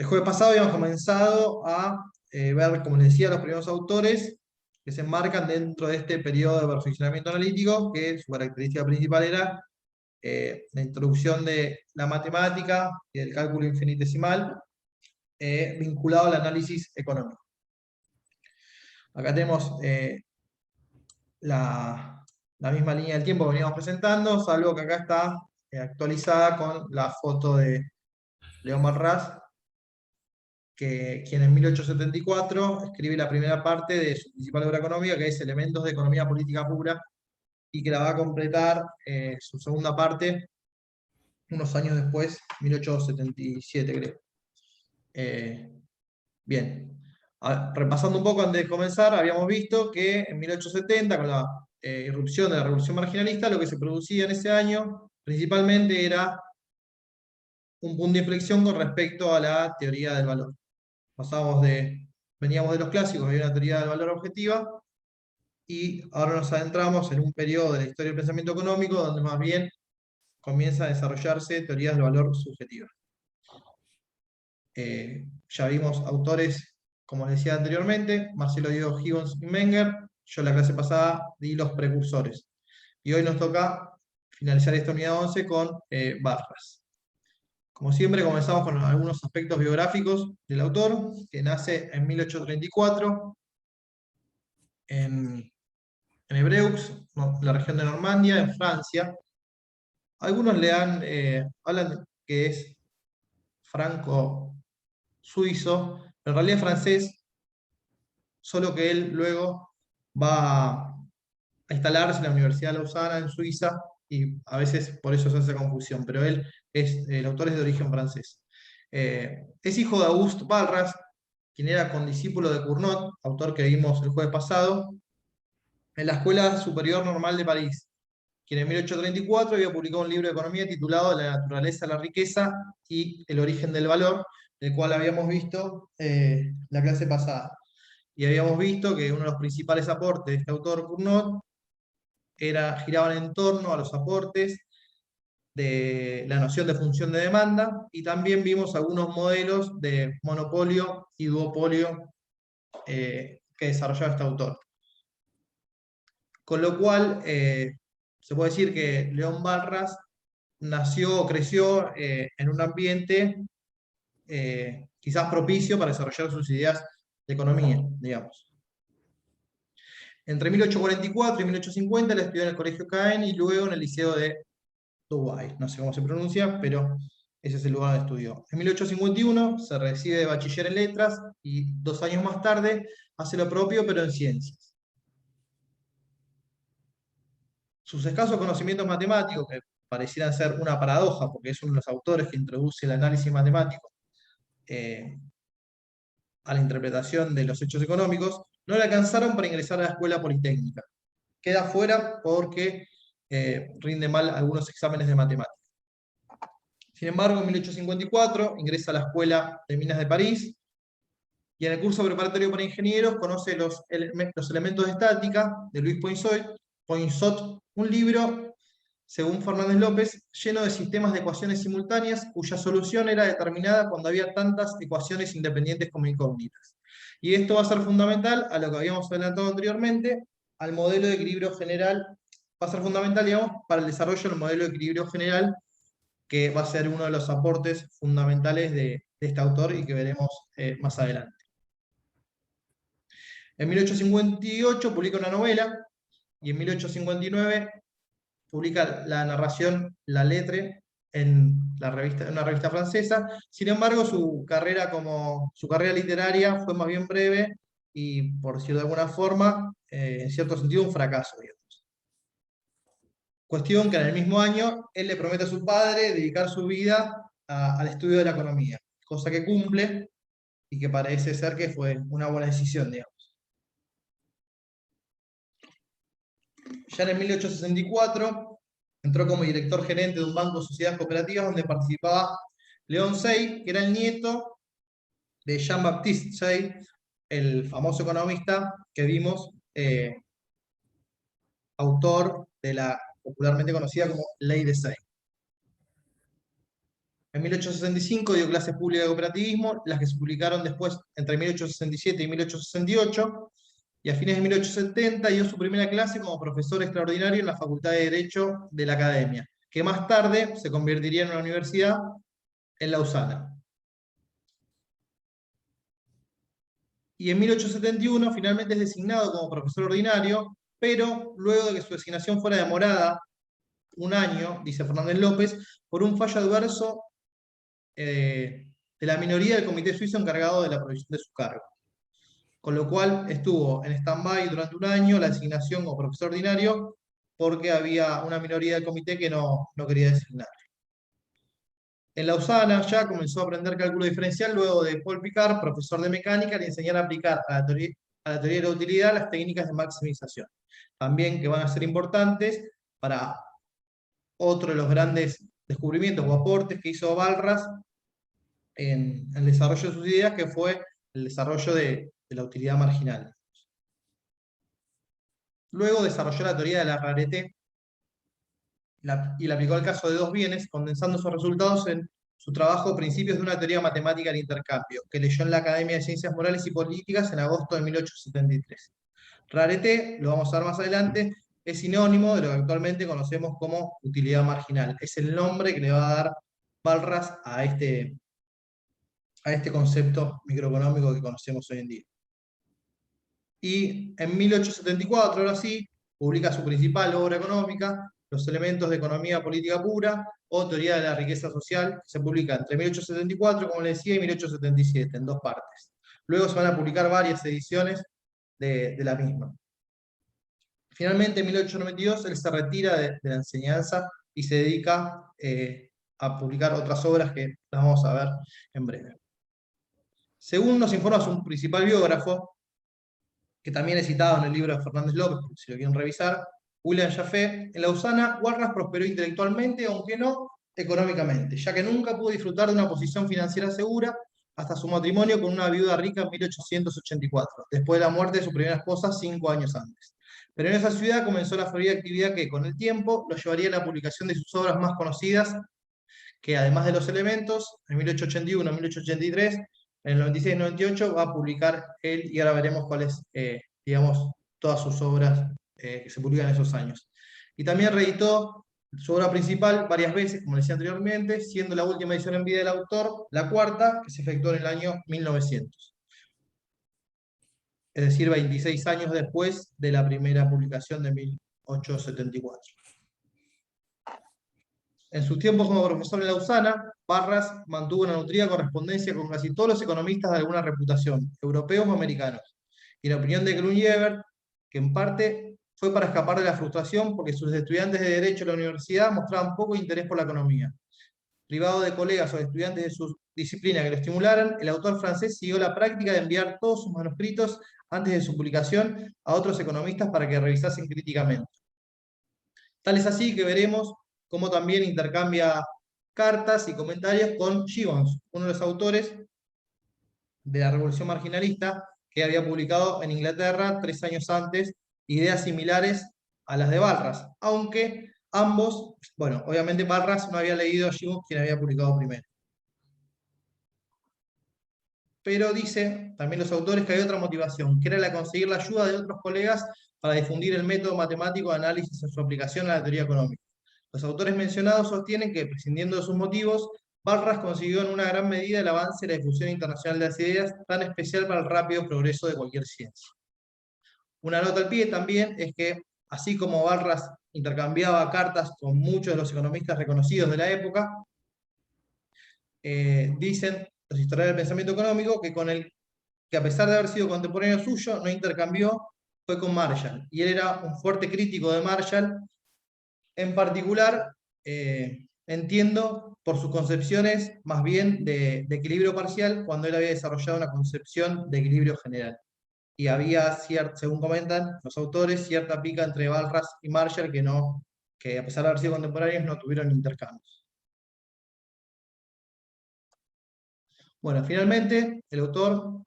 jueves pasado habíamos comenzado a ver, como les decía, los primeros autores que se enmarcan dentro de este periodo de perfeccionamiento analítico, que su característica principal era la introducción de la matemática y del cálculo infinitesimal vinculado al análisis económico. Acá tenemos la misma línea del tiempo que veníamos presentando, salvo que acá está actualizada con la foto de León Marraz, quien en 1874 escribe la primera parte de su principal obra económica, que es Elementos de Economía Política Pura, y que la va a completar su segunda parte unos años después, 1877 creo. Bien. Repasando un poco antes de comenzar, habíamos visto que en 1870, con la irrupción de la Revolución Marginalista, lo que se producía en ese año principalmente era un punto de inflexión con respecto a la teoría del valor. Veníamos de los clásicos, había una teoría del valor objetiva, y ahora nos adentramos en un periodo de la historia del pensamiento económico donde más bien comienza a desarrollarse teorías del valor subjetiva. Ya vimos autores, como les decía anteriormente, Marcelo Diego Gibbons y Menger. Yo en la clase pasada di los precursores. Y hoy nos toca finalizar esta unidad 11 con Barras. Como siempre, comenzamos con algunos aspectos biográficos del autor, que nace en 1834 en Évreux, la región de Normandía, en Francia. Algunos hablan que es franco-suizo, pero en realidad es francés, solo que él luego va a instalarse en la Universidad de Lausana, en Suiza, y a veces por eso se hace confusión, pero el autor es de origen francés. Es hijo de Auguste Walras, quien era condiscípulo de Cournot, autor que vimos el jueves pasado, en la Escuela Superior Normal de París, quien en 1834 había publicado un libro de economía titulado La naturaleza de la riqueza y el origen del valor, el cual habíamos visto la clase pasada. Y habíamos visto que uno de los principales aportes de este autor, Cournot, giraban en torno a los aportes de la noción de función de demanda, y también vimos algunos modelos de monopolio y duopolio que que desarrollaba este autor. Con lo cual, se puede decir que León Barras nació o creció en un ambiente quizás propicio para desarrollar sus ideas de economía, digamos. Entre 1844 y 1850 él estudió en el Colegio Caen y luego en el Liceo de Dubái. No sé cómo se pronuncia, pero ese es el lugar donde estudió. En 1851 se recibe de bachiller en letras y 2 años más tarde hace lo propio, pero en ciencias. Sus escasos conocimientos matemáticos, que parecieran ser una paradoja, porque es uno de los autores que introduce el análisis matemático a la interpretación de los hechos económicos, no le alcanzaron para ingresar a la escuela politécnica. Queda fuera porque rinde mal algunos exámenes de matemáticas. Sin embargo, en 1854 ingresa a la Escuela de Minas de París y en el curso preparatorio para ingenieros conoce los elementos de estática de Luis Poinsot, un libro, según Fernández López, lleno de sistemas de ecuaciones simultáneas cuya solución era determinada cuando había tantas ecuaciones independientes como incógnitas. Y esto va a ser fundamental a lo que habíamos adelantado anteriormente, al modelo de equilibrio general, va a ser fundamental, digamos, para el desarrollo del modelo de equilibrio general, que va a ser uno de los aportes fundamentales de este autor y que veremos más adelante. En 1858 publica una novela y en 1859 publica la narración La Lettre en una revista francesa. Sin embargo, su carrera literaria fue más bien breve y, por decirlo de alguna forma, en cierto sentido, un fracaso, digamos. Cuestión que en el mismo año él le promete a su padre dedicar su vida al estudio de la economía, cosa que cumple y que parece ser que fue una buena decisión, digamos. Ya en el 1864 entró como director gerente de un banco de sociedades cooperativas donde participaba León Say, que era el nieto de Jean-Baptiste Say, el famoso economista que vimos, autor de la popularmente conocida como Ley de Say. En 1865 dio clases públicas de cooperativismo, las que se publicaron después entre 1867 y 1868, y a fines de 1870 dio su primera clase como profesor extraordinario en la Facultad de Derecho de la Academia, que más tarde se convertiría en una universidad en Lausana. Y en 1871 finalmente es designado como profesor ordinario, pero luego de que su designación fuera demorada un año, dice Fernández López, por un fallo adverso de la minoría del comité suizo encargado de la provisión de su cargo. Con lo cual estuvo en stand-by durante un año la designación como profesor ordinario porque había una minoría del comité que no quería designar. En Lausana ya comenzó a aprender cálculo diferencial luego de Paul Picard, profesor de mecánica, le enseñar a aplicar a la teoría de la utilidad las técnicas de maximización. También que van a ser importantes para otro de los grandes descubrimientos o aportes que hizo Barras en el desarrollo de sus ideas, que fue el desarrollo de la utilidad marginal. Luego desarrolló la teoría de la rareté y la aplicó al caso de dos bienes, condensando sus resultados en su trabajo Principios de una teoría matemática del intercambio, que leyó en la Academia de Ciencias Morales y Políticas en agosto de 1873. Rareté, lo vamos a ver más adelante, es sinónimo de lo que actualmente conocemos como utilidad marginal. Es el nombre que le va a dar Barras a este concepto microeconómico que conocemos hoy en día. Y en 1874, ahora sí, publica su principal obra económica, Los elementos de economía política pura, o Teoría de la riqueza social, que se publica entre 1874, como le decía, y 1877, en 2 partes. Luego se van a publicar varias ediciones de la misma. Finalmente, en 1892, él se retira de la enseñanza y se dedica a publicar otras obras que las vamos a ver en breve. Según nos informa su principal biógrafo, que también es citado en el libro de Fernández López, si lo quieren revisar, William Jaffe, en Lausana, Barras prosperó intelectualmente, aunque no económicamente, ya que nunca pudo disfrutar de una posición financiera segura hasta su matrimonio con una viuda rica en 1884, después de la muerte de su primera esposa 5 años antes. Pero en esa ciudad comenzó la florida actividad que, con el tiempo, lo llevaría a la publicación de sus obras más conocidas, que además de Los elementos, en 1881 y 1883, En el 96 y 98 va a publicar él, y ahora veremos cuáles, digamos, todas sus obras que se publican en esos años. Y también reeditó su obra principal varias veces, como decía anteriormente, siendo la última edición en vida del autor la cuarta, que se efectuó en el año 1900. Es decir, 26 años después de la primera publicación de 1874. En sus tiempos como profesor en Lausana, Barras mantuvo una nutrida correspondencia con casi todos los economistas de alguna reputación, europeos o americanos. Y en opinión de Grunewald, que en parte fue para escapar de la frustración porque sus estudiantes de Derecho de la universidad mostraban poco interés por la economía. Privado de colegas o de estudiantes de su disciplina que lo estimularan, el autor francés siguió la práctica de enviar todos sus manuscritos antes de su publicación a otros economistas para que revisasen críticamente. Tal es así que veremos cómo también intercambia cartas y comentarios con Gibbons, uno de los autores de la Revolución Marginalista, que había publicado en Inglaterra 3 años antes ideas similares a las de Barras, aunque ambos, bueno, obviamente Barras no había leído a Gibbons, quien había publicado primero. Pero dice también los autores que hay otra motivación, que era la de conseguir la ayuda de otros colegas para difundir el método matemático de análisis en su aplicación a la teoría económica. Los autores mencionados sostienen que, prescindiendo de sus motivos, Barras consiguió en una gran medida el avance y la difusión internacional de las ideas, tan especial para el rápido progreso de cualquier ciencia. Una nota al pie también es que, así como Barras intercambiaba cartas con muchos de los economistas reconocidos de la época, dicen los historiadores del pensamiento económico que a pesar de haber sido contemporáneo suyo, no intercambió, fue con Marshall. Y él era un fuerte crítico de Marshall. En particular, entiendo por sus concepciones más bien de equilibrio parcial, cuando él había desarrollado una concepción de equilibrio general. Y había, según comentan los autores, cierta pica entre Barras y Marshall que a pesar de haber sido contemporáneos no tuvieron intercambios. Bueno, finalmente, el autor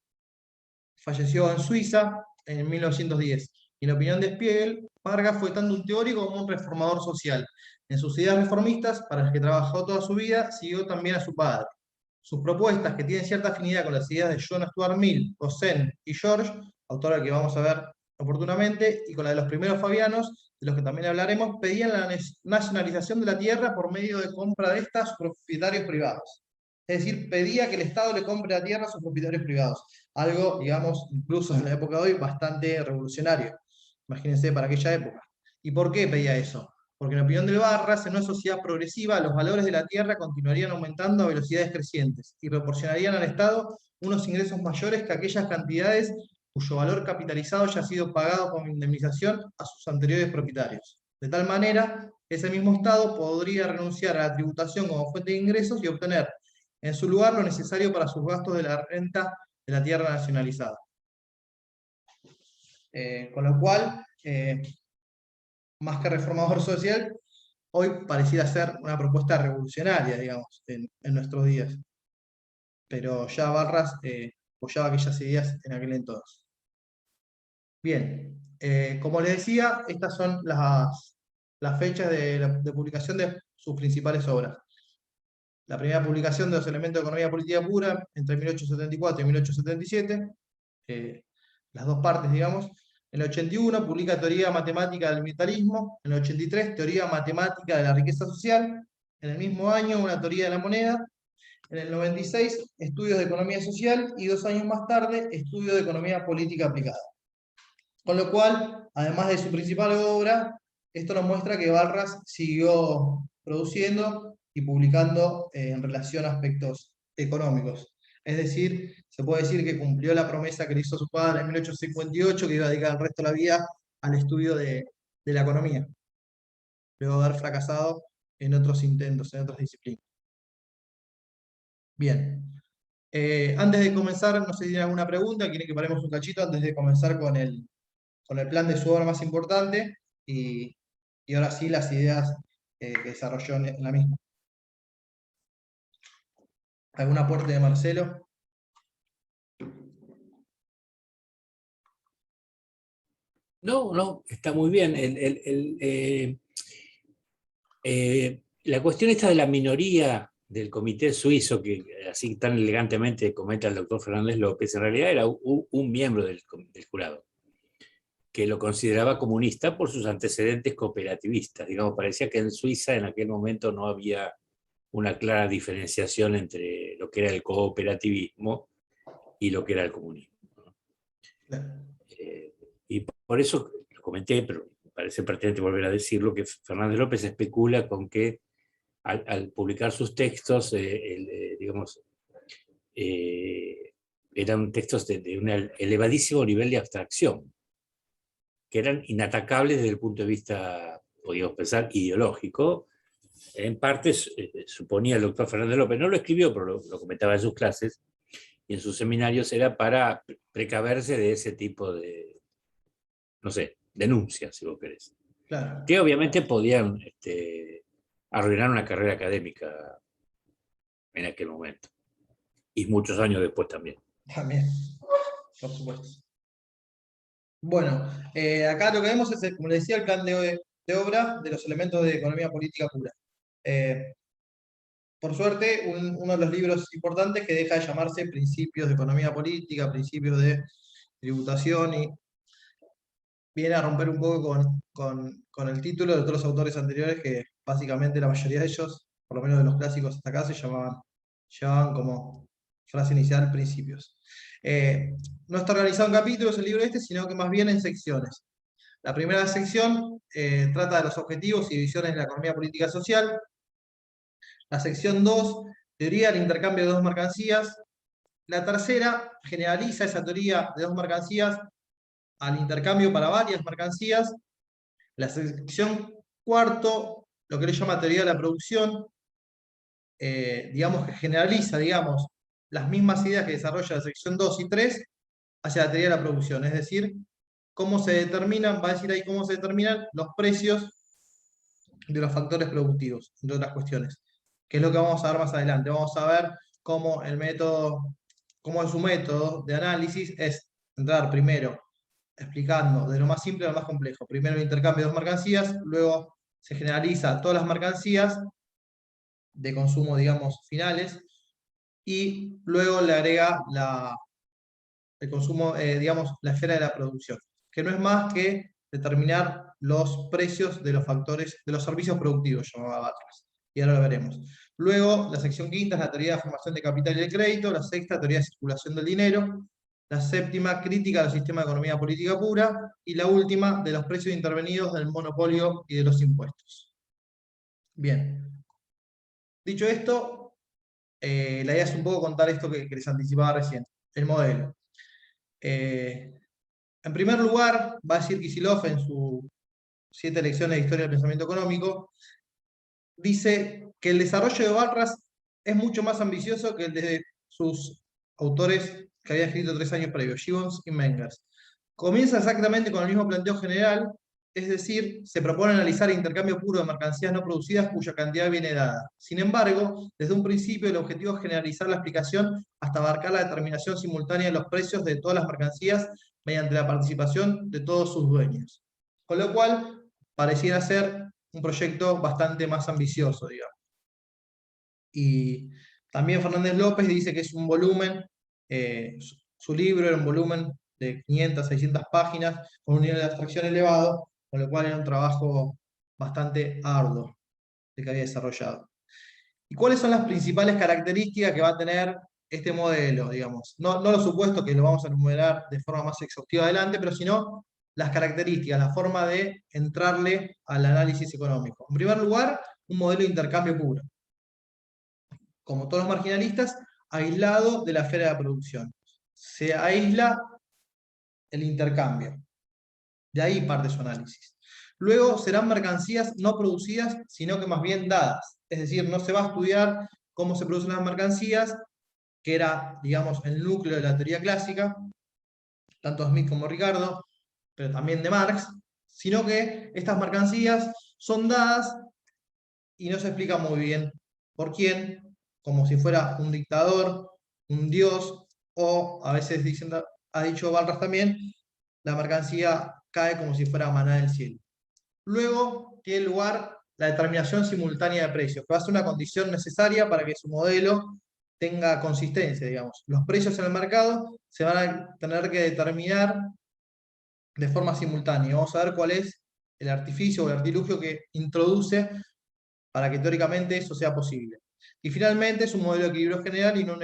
falleció en Suiza en 1910. Y en la opinión de Spiegel, Vargas fue tanto un teórico como un reformador social. En sus ideas reformistas, para las que trabajó toda su vida, siguió también a su padre. Sus propuestas, que tienen cierta afinidad con las ideas de John Stuart Mill, Gossen y George, autor al que vamos a ver oportunamente, y con la de los primeros fabianos, de los que también hablaremos, pedían la nacionalización de la tierra por medio de compra de estas a sus propietarios privados. Es decir, pedía que el Estado le compre la tierra a sus propietarios privados. Algo, digamos, incluso en la época de hoy, bastante revolucionario. Imagínense para aquella época. ¿Y por qué pedía eso? Porque en opinión de Barras, en una sociedad progresiva, los valores de la tierra continuarían aumentando a velocidades crecientes y proporcionarían al Estado unos ingresos mayores que aquellas cantidades cuyo valor capitalizado ya ha sido pagado como indemnización a sus anteriores propietarios. De tal manera, ese mismo Estado podría renunciar a la tributación como fuente de ingresos y obtener en su lugar lo necesario para sus gastos de la renta de la tierra nacionalizada. Con lo cual, más que reformador social, hoy pareciera ser una propuesta revolucionaria, digamos, en nuestros días. Pero ya Barras apoyaba aquellas ideas en aquel entonces. Bien, como les decía, estas son las fechas de publicación de sus principales obras. La primera publicación de los elementos de economía política pura entre 1874 y 1877, las dos partes, digamos. En el 81 publica Teoría Matemática del Militarismo, en el 83 Teoría Matemática de la Riqueza Social, en el mismo año una Teoría de la Moneda, en el 96 Estudios de Economía Social y 2 años más tarde Estudio de Economía Política Aplicada. Con lo cual, además de su principal obra, esto nos muestra que Barras siguió produciendo y publicando en relación a aspectos económicos. Es decir, se puede decir que cumplió la promesa que le hizo su padre en 1858, que iba a dedicar el resto de la vida al estudio de la economía, luego de haber fracasado en otros intentos, en otras disciplinas. Bien. Antes de comenzar, no sé si tienen alguna pregunta, quieren que paremos un cachito antes de comenzar con el plan de su obra más importante, y ahora sí las ideas que desarrolló en la misma. ¿Algún aporte de Marcelo? No, está muy bien. La cuestión esta de la minoría del comité suizo que así tan elegantemente comenta el doctor Fernández López, en realidad era un miembro del jurado, que lo consideraba comunista por sus antecedentes cooperativistas. Digamos, parecía que en Suiza en aquel momento no había una clara diferenciación entre lo que era el cooperativismo y lo que era el comunismo. Y por eso lo comenté, pero me parece pertinente volver a decirlo, que Fernández López especula con que al publicar sus textos, digamos, eran textos de un elevadísimo nivel de abstracción, que eran inatacables desde el punto de vista, podríamos pensar, ideológico. En parte suponía el doctor Fernández López, no lo escribió, pero lo comentaba en sus clases y en sus seminarios, era para precaverse de ese tipo de, no sé, denuncias, si vos querés. Claro. Que obviamente podían arruinar una carrera académica en aquel momento. Y muchos años después también. También, por supuesto. Bueno, acá lo que vemos es, como les decía, el plan de obra de los elementos de economía política pura. Por suerte, uno de los libros importantes que deja de llamarse Principios de Economía Política, Principios de Tributación, y viene a romper un poco con el título de todos los autores anteriores, que básicamente la mayoría de ellos, por lo menos de los clásicos hasta acá, llevaban como frase inicial principios. No está organizado en capítulos el libro este, sino que más bien en secciones. La primera sección trata de los objetivos y visiones de la economía política social. La sección 2, teoría del intercambio de dos mercancías. La tercera, generaliza esa teoría de dos mercancías al intercambio para varias mercancías. La sección 4, lo que le llama teoría de la producción, digamos que generaliza, digamos, las mismas ideas que desarrolla la sección 2 y 3 hacia la teoría de la producción, es decir, cómo se determinan, va a decir ahí cómo se determinan los precios de los factores productivos, entre otras cuestiones, que es lo que vamos a ver más adelante. Vamos a ver cómo el método, cómo es su método de análisis, es entrar primero explicando de lo más simple a lo más complejo. Primero el intercambio de dos mercancías, luego se generaliza todas las mercancías de consumo, digamos, finales, y luego le agrega el consumo, digamos, la esfera de la producción, que no es más que determinar los precios de los factores, de los servicios productivos, llamaba Barthes, y ahora lo veremos. Luego, la sección quinta es la teoría de formación de capital y el crédito, la sexta, teoría de circulación del dinero, la séptima, crítica del sistema de economía política pura, y la última, de los precios intervenidos del monopolio y de los impuestos. Bien. Dicho esto, la idea es un poco contar esto que les anticipaba recién, el modelo. En primer lugar, va a decir Kicillof en sus 7 lecciones de historia del pensamiento económico, dice que el desarrollo de Barras es mucho más ambicioso que el de sus autores que habían escrito 3 años previos, Gibbons y Mengers. Comienza exactamente con el mismo planteo general, es decir, se propone analizar el intercambio puro de mercancías no producidas cuya cantidad viene dada. Sin embargo, desde un principio el objetivo es generalizar la explicación hasta abarcar la determinación simultánea de los precios de todas las mercancías mediante la participación de todos sus dueños. Con lo cual, pareciera ser un proyecto bastante más ambicioso, digamos. Y también Fernández López dice que es un volumen, su libro era un volumen de 500, 600 páginas, con un nivel de abstracción elevado, con lo cual era un trabajo bastante arduo el que había desarrollado. ¿Y cuáles son las principales características que va a tener este modelo, digamos? No los supuestos, que lo vamos a enumerar de forma más exhaustiva adelante, pero sino las características, la forma de entrarle al análisis económico. En primer lugar, un modelo de intercambio puro. Como todos los marginalistas, aislado de la esfera de la producción. Se aísla el intercambio. De ahí parte su análisis. Luego serán mercancías no producidas, sino que más bien dadas. Es decir, no se va a estudiar cómo se producen las mercancías, que era, digamos, el núcleo de la teoría clásica, tanto Smith como Ricardo, pero también de Marx, sino que estas mercancías son dadas y no se explica muy bien por quién, como si fuera un dictador, un dios, o a veces dicen, ha dicho Barras también, la mercancía cae como si fuera maná del cielo. Luego tiene lugar la determinación simultánea de precios, que va a ser una condición necesaria para que su modelo tenga consistencia, digamos. Los precios en el mercado se van a tener que determinar de forma simultánea. Vamos a ver cuál es el artificio o el artilugio que introduce para que teóricamente eso sea posible. Y finalmente es un modelo de equilibrio general y no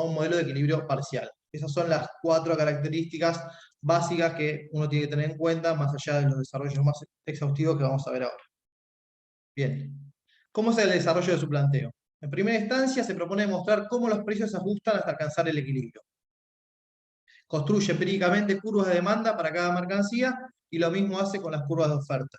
un modelo de equilibrio parcial. Esas son las 4 características básicas que uno tiene que tener en cuenta, más allá de los desarrollos más exhaustivos que vamos a ver ahora. Bien. ¿Cómo es el desarrollo de su planteo? En primera instancia se propone demostrar cómo los precios se ajustan hasta alcanzar el equilibrio. Construye empíricamente curvas de demanda para cada mercancía y lo mismo hace con las curvas de oferta.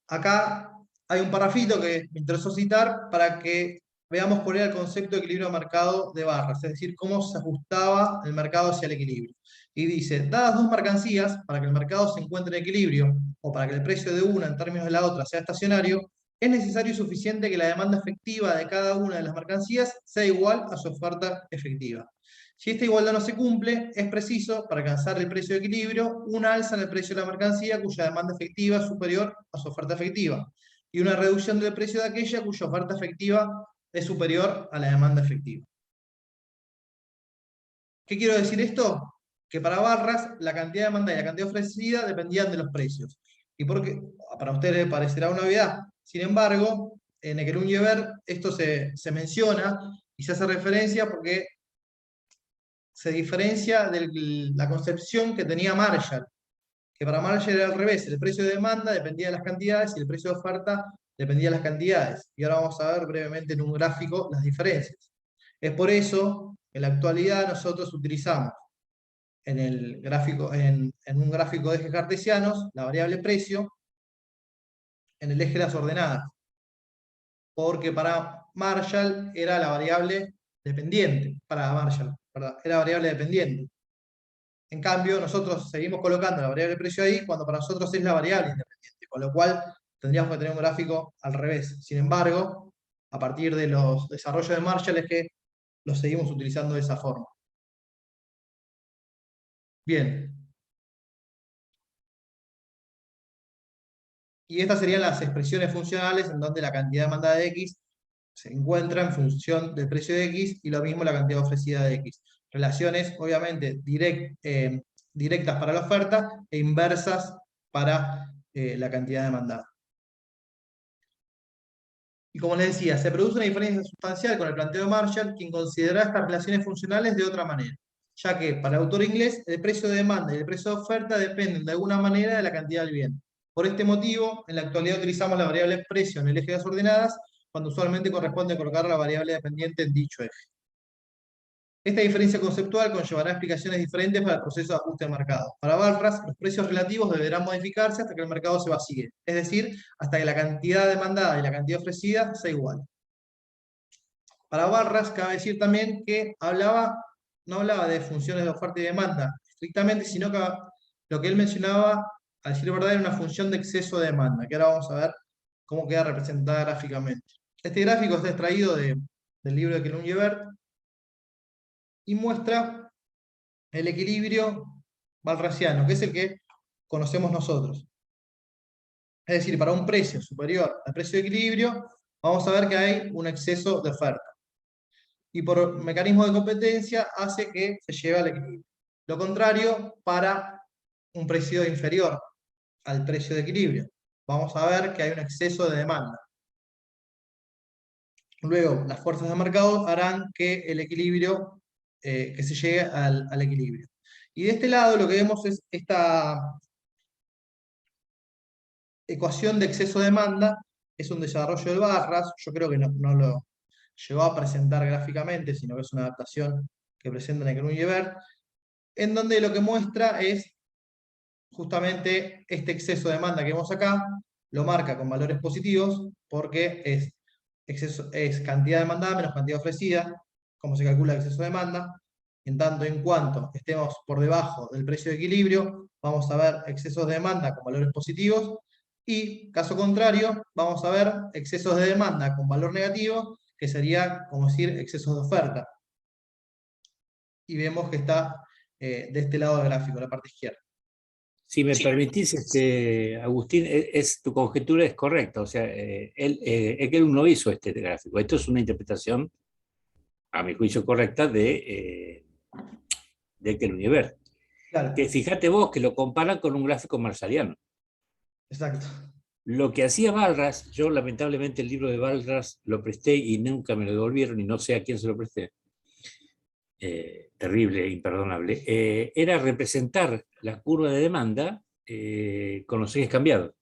Acá hay un parrafito que me interesó citar para que veamos cuál era el concepto de equilibrio de mercado de Barras, es decir, cómo se ajustaba el mercado hacia el equilibrio. Y dice, dadas dos mercancías, para que el mercado se encuentre en equilibrio, o para que el precio de una en términos de la otra sea estacionario, es necesario y suficiente que la demanda efectiva de cada una de las mercancías sea igual a su oferta efectiva. Si esta igualdad no se cumple, es preciso, para alcanzar el precio de equilibrio, una alza en el precio de la mercancía cuya demanda efectiva es superior a su oferta efectiva, y una reducción del precio de aquella cuya oferta efectiva es superior a la demanda efectiva. ¿Qué quiero decir esto? Que para Barras, la cantidad de demanda y la cantidad ofrecida dependían de los precios. Y porque, para ustedes les parecerá una obviedad, sin embargo, en Ekelund-Weber esto se menciona y se hace referencia porque se diferencia de la concepción que tenía Marshall, que para Marshall era al revés, el precio de demanda dependía de las cantidades y el precio de oferta dependía de las cantidades. Y ahora vamos a ver brevemente en un gráfico las diferencias. Es por eso que en la actualidad nosotros utilizamos en un gráfico de ejes cartesianos la variable precio en el eje de las ordenadas, porque para Marshall era la variable dependiente, era variable dependiente. En cambio, nosotros seguimos colocando la variable precio ahí cuando para nosotros es la variable independiente, con lo cual tendríamos que tener un gráfico al revés. Sin embargo, a partir de los desarrollos de Marshall es que los seguimos utilizando de esa forma. Bien. Y estas serían las expresiones funcionales en donde la cantidad demandada de X se encuentra en función del precio de X y lo mismo la cantidad ofrecida de X. Relaciones, obviamente, directas para la oferta e inversas para la cantidad demandada. Y como les decía, se produce una diferencia sustancial con el planteo de Marshall, quien considera estas relaciones funcionales de otra manera, ya que para el autor inglés el precio de demanda y el precio de oferta dependen de alguna manera de la cantidad del bien. Por este motivo, en la actualidad utilizamos la variable precio en el eje de las ordenadas, cuando usualmente corresponde colocar la variable dependiente en dicho eje. Esta diferencia conceptual conllevará explicaciones diferentes para el proceso de ajuste de mercado. Para Barras, los precios relativos deberán modificarse hasta que el mercado se vacíe, es decir, hasta que la cantidad demandada y la cantidad ofrecida sea igual. Para Barras, cabe decir también que no hablaba de funciones de oferta y demanda estrictamente, sino que lo que él mencionaba, a decir verdad, era una función de exceso de demanda, que ahora vamos a ver cómo queda representada gráficamente. Este gráfico está extraído del libro de Ekelund-Weber y muestra el equilibrio balrasiano, que es el que conocemos nosotros. Es decir, para un precio superior al precio de equilibrio, vamos a ver que hay un exceso de oferta. Y por mecanismo de competencia hace que se lleve al equilibrio. Lo contrario, para un precio inferior al precio de equilibrio, vamos a ver que hay un exceso de demanda. Luego, las fuerzas de mercado harán que el equilibrio, que se llegue al equilibrio. Y de este lado lo que vemos es esta ecuación de exceso de demanda, es un desarrollo de Barras, yo creo que no lo llegó a presentar gráficamente, sino que es una adaptación que presenta en Ekelund-Weber, en donde lo que muestra es justamente este exceso de demanda que vemos acá, lo marca con valores positivos, porque es cantidad demandada menos cantidad ofrecida, como se calcula el exceso de demanda. En tanto en cuanto estemos por debajo del precio de equilibrio, vamos a ver excesos de demanda con valores positivos, y caso contrario, vamos a ver excesos de demanda con valor negativo, que sería como decir excesos de oferta. Y vemos que está de este lado del gráfico, la parte izquierda. Si me permitís, Agustín, tu conjetura es correcta. O sea, Ekelund no hizo este gráfico. Esto es una interpretación, a mi juicio, correcta de Ekelund y Ebert. Claro, Que fíjate vos que lo comparan con un gráfico marshalliano. exacto. Lo que hacía Walras, yo lamentablemente el libro de Walras lo presté y nunca me lo devolvieron y no sé a quién se lo presté. Terrible, imperdonable. Era representar la curva de demanda con los ejes cambiados.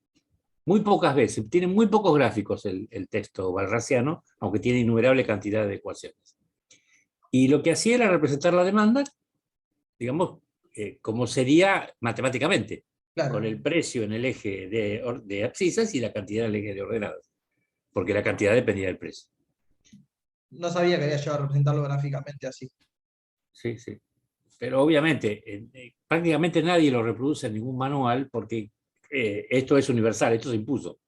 Muy pocas veces, tiene muy pocos gráficos el texto walrasiano, aunque tiene innumerable cantidad de ecuaciones. Y lo que hacía era representar la demanda, digamos, como sería matemáticamente, Claro. con el precio en el eje de abscisas y la cantidad en el eje de ordenadas, porque la cantidad dependía del precio. No sabía que había llegado a representarlo gráficamente así. Sí, sí. Pero obviamente, prácticamente nadie lo reproduce en ningún manual porque esto es universal, esto se impuso.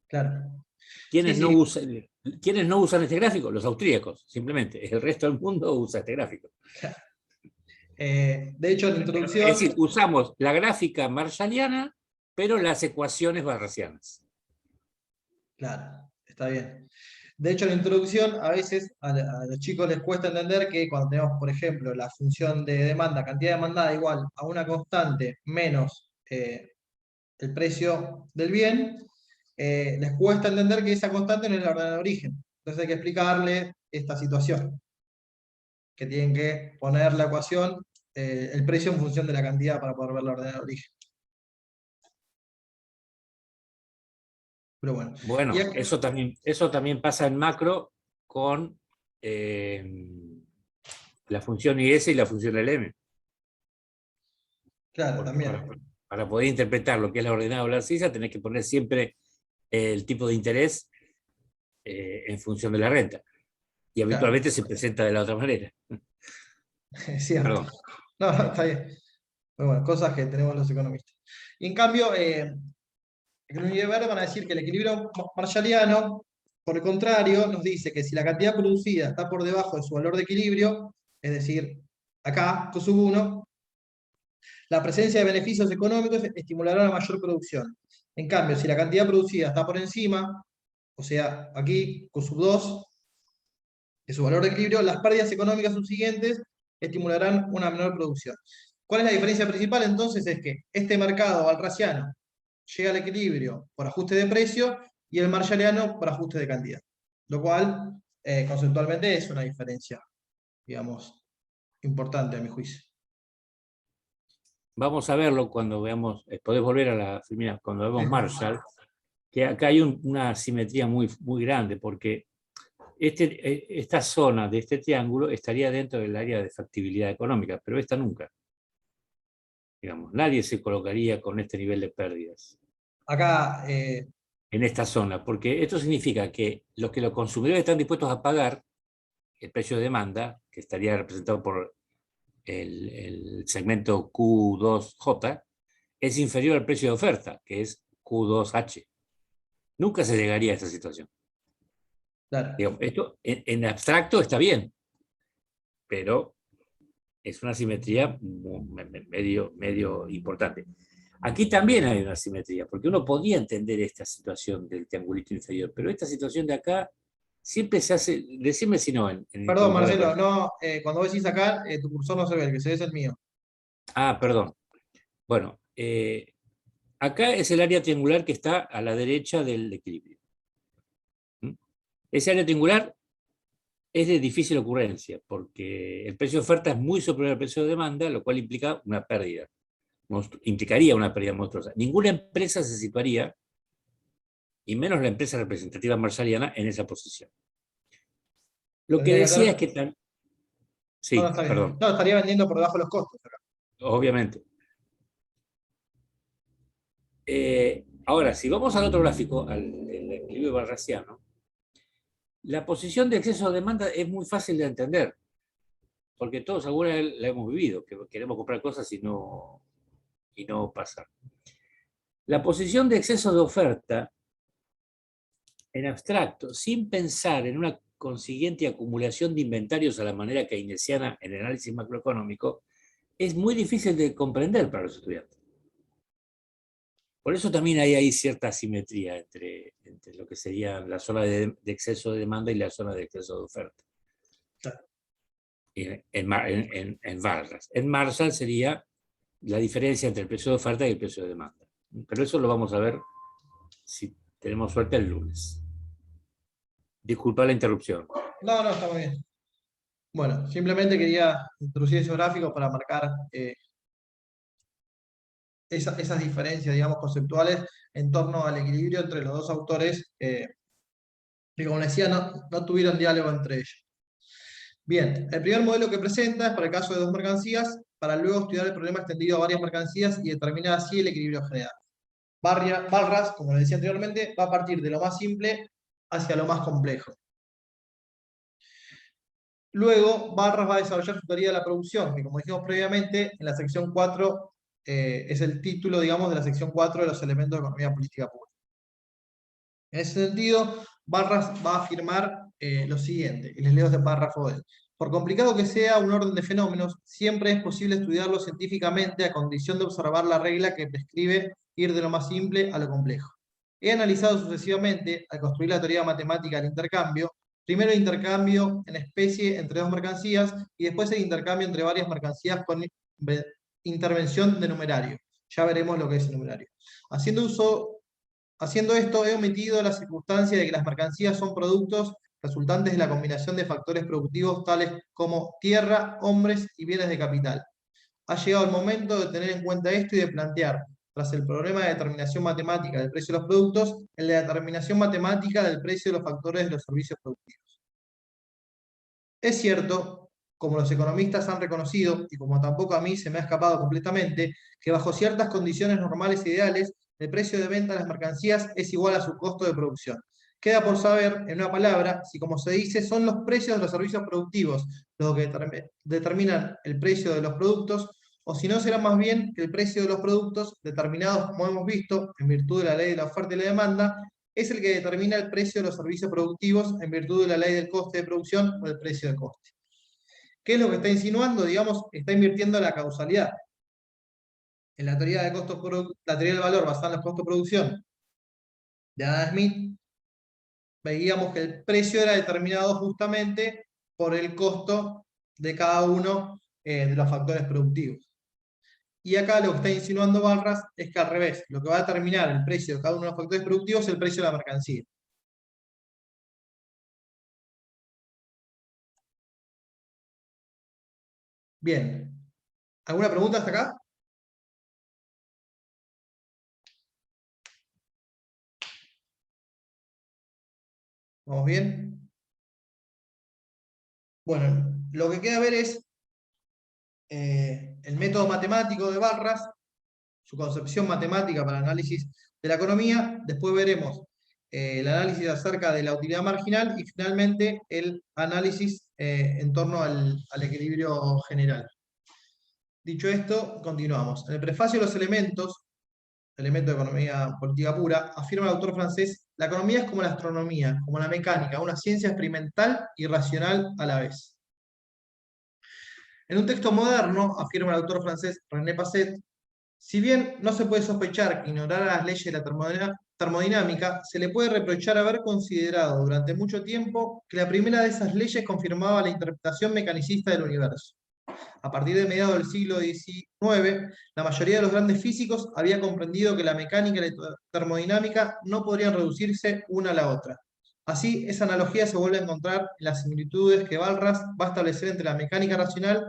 Claro. ¿Quiénes, Sí, no sí. usan, ¿Quiénes no usan este gráfico? Los austríacos, simplemente. El resto del mundo usa este gráfico. De hecho, en la introducción. Es decir, usamos la gráfica marshalliana, pero las ecuaciones walrasianas. Claro, está bien. De hecho, en la introducción, a veces a los chicos les cuesta entender que cuando tenemos, por ejemplo, la función de demanda, cantidad demandada igual a una constante menos el precio del bien, les cuesta entender que esa constante no es la ordenada de origen. Entonces hay que explicarle esta situación, que tienen que poner la ecuación, el precio en función de la cantidad para poder ver la ordenada de origen. Pero bueno. Bueno, Y acá- eso también pasa en macro con la función IS y la función LM. claro, Porque también. para poder interpretar lo que es la ordenada o la abscisa, tenés que poner siempre el tipo de interés en función de la renta. Y Claro, habitualmente se presenta de la otra manera. es cierto. Perdón. No, no, está bien. Pero bueno, cosas que tenemos los economistas. Y en cambio, Economía Verde van a decir que el equilibrio marshalliano, por el contrario, nos dice que si la cantidad producida está por debajo de su valor de equilibrio, es decir, acá, Q sub 1, la presencia de beneficios económicos estimulará la mayor producción. En cambio, si la cantidad producida está por encima, o sea, aquí, Q sub 2, de su valor de equilibrio, las pérdidas económicas subsiguientes estimularán una menor producción. ¿Cuál es la diferencia principal entonces? Es que este mercado walrasiano llega al equilibrio por ajuste de precio y el marshalliano por ajuste de cantidad. Lo cual, conceptualmente, es una diferencia, digamos, importante a mi juicio. Vamos a verlo cuando veamos, podés volver a la filmina, cuando vemos Sí. Marshall, que acá hay una simetría muy, muy grande, porque esta zona de este triángulo estaría dentro del área de factibilidad económica, pero esta nunca. Digamos, nadie se colocaría con este nivel de pérdidas Acá, en esta zona, porque esto significa que los consumidores están dispuestos a pagar el precio de demanda, que estaría representado por el segmento Q2J, es inferior al precio de oferta, que es Q2H. Nunca se llegaría a esta situación. claro. Digamos, esto en abstracto está bien, pero es una simetría medio importante. Aquí también hay una simetría, porque uno podía entender esta situación del triangulito inferior, pero esta situación de acá siempre se hace, decime si no. Perdón, Marcelo, no, cuando vos decís acá, tu cursor no se ve, el que se ve es el mío. Perdón. Bueno, acá es el área triangular que está a la derecha del equilibrio. Ese área triangular es de difícil ocurrencia, porque el precio de oferta es muy superior al precio de demanda, lo cual implicaría una pérdida monstruosa. Ninguna empresa se situaría, y menos la empresa representativa marshalliana, en esa posición. Lo que Tendría que decía hacer. es que No, sí, no, está bien. perdón, No, estaría vendiendo por debajo de los costos acá. obviamente. Ahora, si vamos al otro gráfico, al equilibrio walrasiano, la posición de exceso de demanda es muy fácil de entender, porque todos alguna vez la hemos vivido, que queremos comprar cosas y no pasar. La posición de exceso de oferta, en abstracto, sin pensar en una consiguiente acumulación de inventarios a la manera keynesiana en el análisis macroeconómico, es muy difícil de comprender para los estudiantes. Por eso también hay ahí cierta asimetría entre lo que sería la zona de exceso de demanda y la zona de exceso de oferta. Claro. En Barras. En Marshall sería la diferencia entre el precio de oferta y el precio de demanda. Pero eso lo vamos a ver, si tenemos suerte, el lunes. Disculpa la interrupción. No, no, está muy bien. Bueno, simplemente quería introducir esos gráficos para marcar esas diferencias, digamos, conceptuales en torno al equilibrio entre los dos autores, que como decía, no tuvieron diálogo entre ellos. Bien, el primer modelo que presenta es para el caso de dos mercancías, para luego estudiar el problema extendido a varias mercancías y determinar así el equilibrio general. Barras, como les decía anteriormente, va a partir de lo más simple hacia lo más complejo. Luego, Barras va a desarrollar su teoría de la producción, que como dijimos previamente, en la sección 4 es el título, digamos, de la sección 4 de los elementos de economía política pura. En ese sentido, Barras va a afirmar lo siguiente, y les leo este párrafo de él. Por complicado que sea un orden de fenómenos, siempre es posible estudiarlo científicamente a condición de observar la regla que prescribe ir de lo más simple a lo complejo. He analizado sucesivamente, al construir la teoría matemática del intercambio, primero el intercambio en especie entre dos mercancías y después el intercambio entre varias mercancías con intervención de numerario. Ya veremos lo que es el numerario. Haciendo esto, he omitido la circunstancia de que las mercancías son productos resultantes de la combinación de factores productivos tales como tierra, hombres y bienes de capital. Ha llegado el momento de tener en cuenta esto y de plantear, tras el problema de determinación matemática del precio de los productos, el de determinación matemática del precio de los factores de los servicios productivos. Es cierto, como los economistas han reconocido, y como tampoco a mí se me ha escapado completamente, que bajo ciertas condiciones normales e ideales, el precio de venta de las mercancías es igual a su costo de producción. Queda por saber, en una palabra, si como se dice, son los precios de los servicios productivos los que determinan el precio de los productos, o si no será más bien que el precio de los productos, determinados como hemos visto, en virtud de la ley de la oferta y la demanda, es el que determina el precio de los servicios productivos en virtud de la ley del coste de producción o del precio de coste. ¿Qué es lo que está insinuando? Digamos, está invirtiendo la causalidad. En la teoría de la teoría del valor basada en los costos de producción de Adam Smith, veíamos que el precio era determinado justamente por el costo de cada uno de los factores productivos. Y acá lo que está insinuando Barras es que al revés, lo que va a determinar el precio de cada uno de los factores productivos es el precio de la mercancía. Bien. ¿Alguna pregunta hasta acá? ¿Vamos bien? Bueno, lo que queda ver es el método matemático de Barras, su concepción matemática para el análisis de la economía. Después veremos el análisis acerca de la utilidad marginal y finalmente el análisis en torno al equilibrio general. Dicho esto, continuamos. En el prefacio de los elementos de economía política pura, afirma el autor francés, la economía es como la astronomía, como la mecánica, una ciencia experimental y racional a la vez. En un texto moderno, afirma el autor francés René Passet, si bien no se puede sospechar que ignorara las leyes de la termodinámica, se le puede reprochar haber considerado durante mucho tiempo que la primera de esas leyes confirmaba la interpretación mecanicista del universo. A partir de mediados del siglo XIX, la mayoría de los grandes físicos había comprendido que la mecánica y la termodinámica no podrían reducirse una a la otra. Así, esa analogía se vuelve a encontrar en las similitudes que Barras va a establecer entre la mecánica racional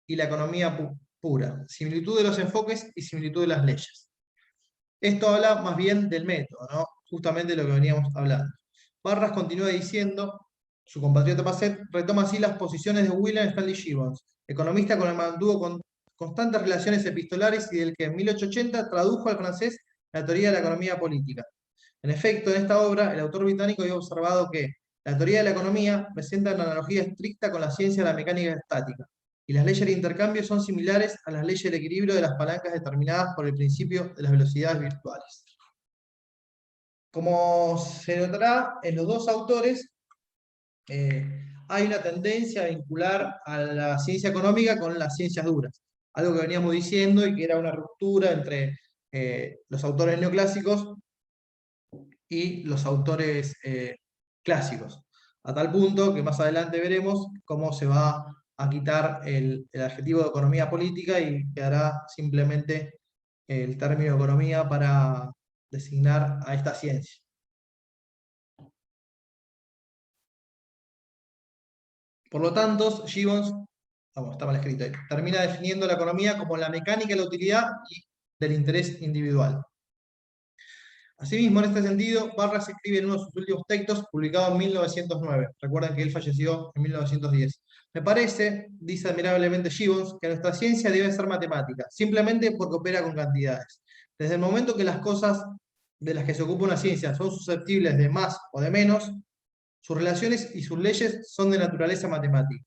y la economía pura, similitud de los enfoques y similitud de las leyes. Esto habla más bien del método, ¿no? Justamente de lo que veníamos hablando. Barras continúa diciendo, su compatriota Passet retoma así las posiciones de William Stanley Gibbons, economista con el que mantuvo con constantes relaciones epistolares y del que en 1880 tradujo al francés la teoría de la economía política. En efecto, en esta obra, el autor británico había observado que la teoría de la economía presenta una analogía estricta con la ciencia de la mecánica estática, y las leyes de intercambio son similares a las leyes del equilibrio de las palancas determinadas por el principio de las velocidades virtuales. Como se notará, en los dos autores hay una tendencia a vincular a la ciencia económica con las ciencias duras, algo que veníamos diciendo y que era una ruptura entre los autores neoclásicos y los autores clásicos, a tal punto que más adelante veremos cómo se va a quitar el adjetivo de economía política y quedará simplemente el término economía para designar a esta ciencia. Por lo tanto, Gibbons, está mal escrito ahí, termina definiendo la economía como la mecánica de la utilidad y del interés individual. Asimismo, en este sentido, Barras escribe en uno de sus últimos textos, publicado en 1909. Recuerden que él falleció en 1910. Me parece, dice admirablemente Gibbons, que nuestra ciencia debe ser matemática, simplemente porque opera con cantidades. Desde el momento que las cosas de las que se ocupa una ciencia son susceptibles de más o de menos, sus relaciones y sus leyes son de naturaleza matemática.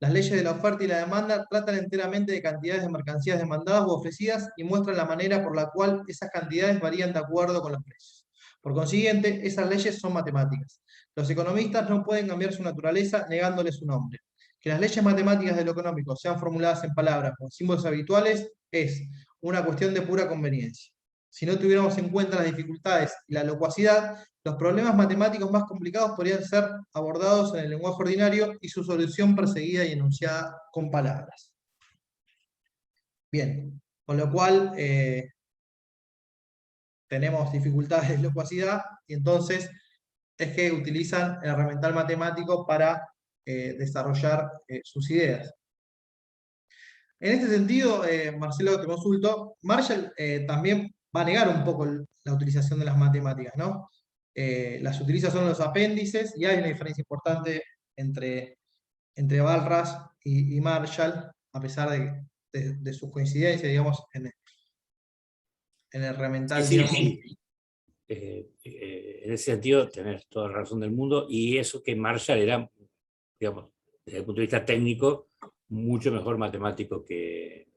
Las leyes de la oferta y la demanda tratan enteramente de cantidades de mercancías demandadas u ofrecidas y muestran la manera por la cual esas cantidades varían de acuerdo con los precios. Por consiguiente, esas leyes son matemáticas. Los economistas no pueden cambiar su naturaleza negándole su nombre. Que las leyes matemáticas de lo económico sean formuladas en palabras o en símbolos habituales es una cuestión de pura conveniencia. Si no tuviéramos en cuenta las dificultades y la locuacidad, los problemas matemáticos más complicados podrían ser abordados en el lenguaje ordinario y su solución perseguida y enunciada con palabras. Bien, con lo cual tenemos dificultades de locuacidad y entonces es que utilizan el herramental matemático para desarrollar sus ideas. En este sentido, Marcelo, te consulto, Marshall también va a negar un poco la utilización de las matemáticas, ¿no? Las utiliza solo en los apéndices y hay una diferencia importante entre Walras y Marshall, a pesar de sus coincidencias, digamos, en el herramental. Sí, sí. En ese sentido, tenés toda la razón del mundo, y eso que Marshall era, digamos, desde el punto de vista técnico, mucho mejor matemático que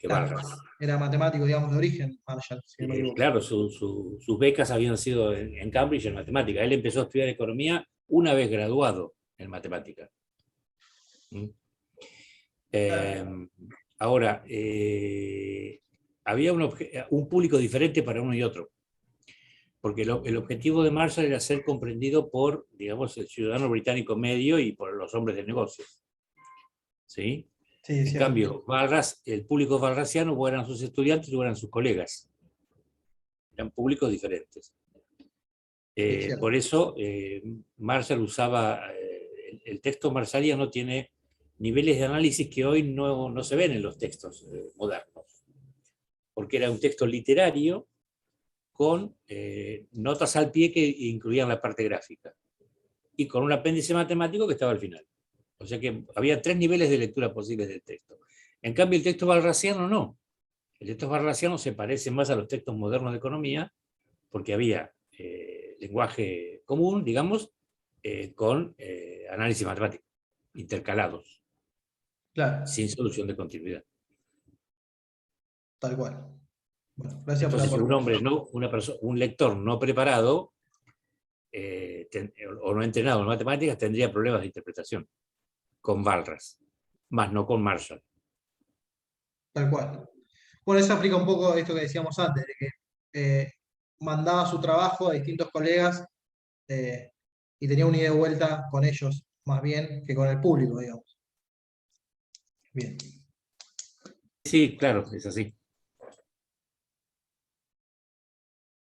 Walras. Era matemático, digamos, de origen, Marshall. Si no me equivoco. Claro, sus becas habían sido en Cambridge en matemática. Él empezó a estudiar economía una vez graduado en matemática. Ahora, había un público diferente para uno y otro, porque el objetivo de Marshall era ser comprendido por, digamos, el ciudadano británico medio y por los hombres de negocios. ¿Sí? Sí, en cambio, Walras, el público walrasiano o eran sus estudiantes o eran sus colegas. Eran públicos diferentes. Por eso, Marshall usaba, el texto marshalliano tiene niveles de análisis que hoy no se ven en los textos modernos, porque era un texto literario con notas al pie que incluían la parte gráfica, y con un apéndice matemático que estaba al final. O sea que había 3 niveles de lectura posibles del texto. En cambio, el texto walrasiano no. El texto walrasiano se parece más a los textos modernos de economía, porque había lenguaje común, digamos, con análisis matemático, intercalados, claro, sin solución de continuidad. Tal cual. Bueno, gracias. Entonces, por un hombre, un lector no preparado o no entrenado en matemáticas tendría problemas de interpretación con Walras, más no con Marshall. Tal cual. Bueno, eso aplica un poco esto que decíamos antes, de que mandaba su trabajo a distintos colegas y tenía una ida y vuelta con ellos, más bien que con el público, digamos. Bien. Sí, claro, es así.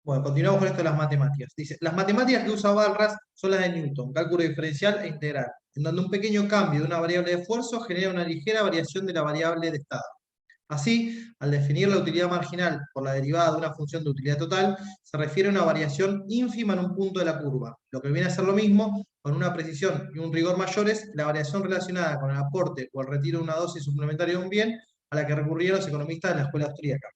Bueno, continuamos con esto de las matemáticas. Dice, las matemáticas que usa Walras son las de Newton, cálculo diferencial e integral, en donde un pequeño cambio de una variable de esfuerzo genera una ligera variación de la variable de estado. Así, al definir la utilidad marginal por la derivada de una función de utilidad total, se refiere a una variación ínfima en un punto de la curva, lo que viene a ser lo mismo, con una precisión y un rigor mayores, la variación relacionada con el aporte o el retiro de una dosis suplementaria de un bien, a la que recurrieron los economistas de la escuela austríaca.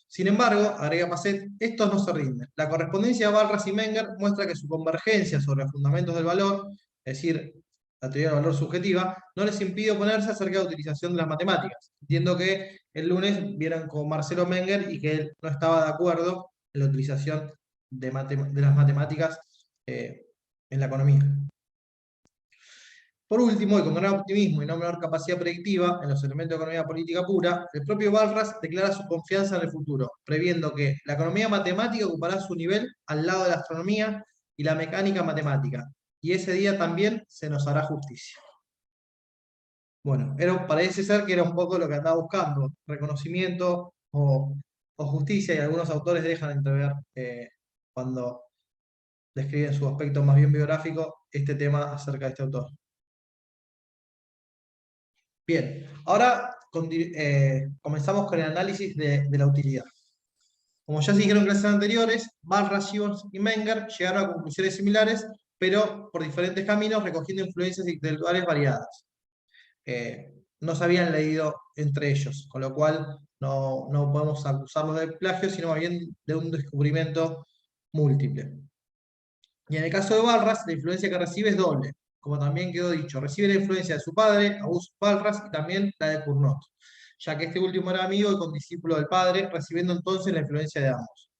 Sin embargo, agrega Passet, estos no se rinden. La correspondencia de Walras y Menger muestra que su convergencia sobre los fundamentos del valor, es decir, la teoría del valor subjetiva, no les impide oponerse acerca de la utilización de las matemáticas. Entiendo que el lunes vieron con Marcelo Menger y que él no estaba de acuerdo en la utilización de las matemáticas en la economía. Por último, y con gran optimismo y no menor capacidad predictiva en los elementos de economía política pura, el propio Barras declara su confianza en el futuro, previendo que la economía matemática ocupará su nivel al lado de la astronomía y la mecánica matemática, y ese día también se nos hará justicia. Bueno, parece ser que era un poco lo que andaba buscando, reconocimiento o justicia, y algunos autores dejan entrever cuando describen su aspecto más bien biográfico este tema acerca de este autor. Bien, ahora comenzamos con el análisis de la utilidad. Como ya se dijeron en clases anteriores, Barras, Gibbons y Menger llegaron a conclusiones similares, pero por diferentes caminos, recogiendo influencias intelectuales variadas. No se habían leído entre ellos, con lo cual no podemos acusarlos de plagio, sino más bien de un descubrimiento múltiple. Y en el caso de Barras, la influencia que recibe es doble, como también quedó dicho. Recibe la influencia de su padre, Augusto Barras, y también la de Cournot, ya que este último era amigo y condiscípulo del padre, recibiendo entonces la influencia de ambos.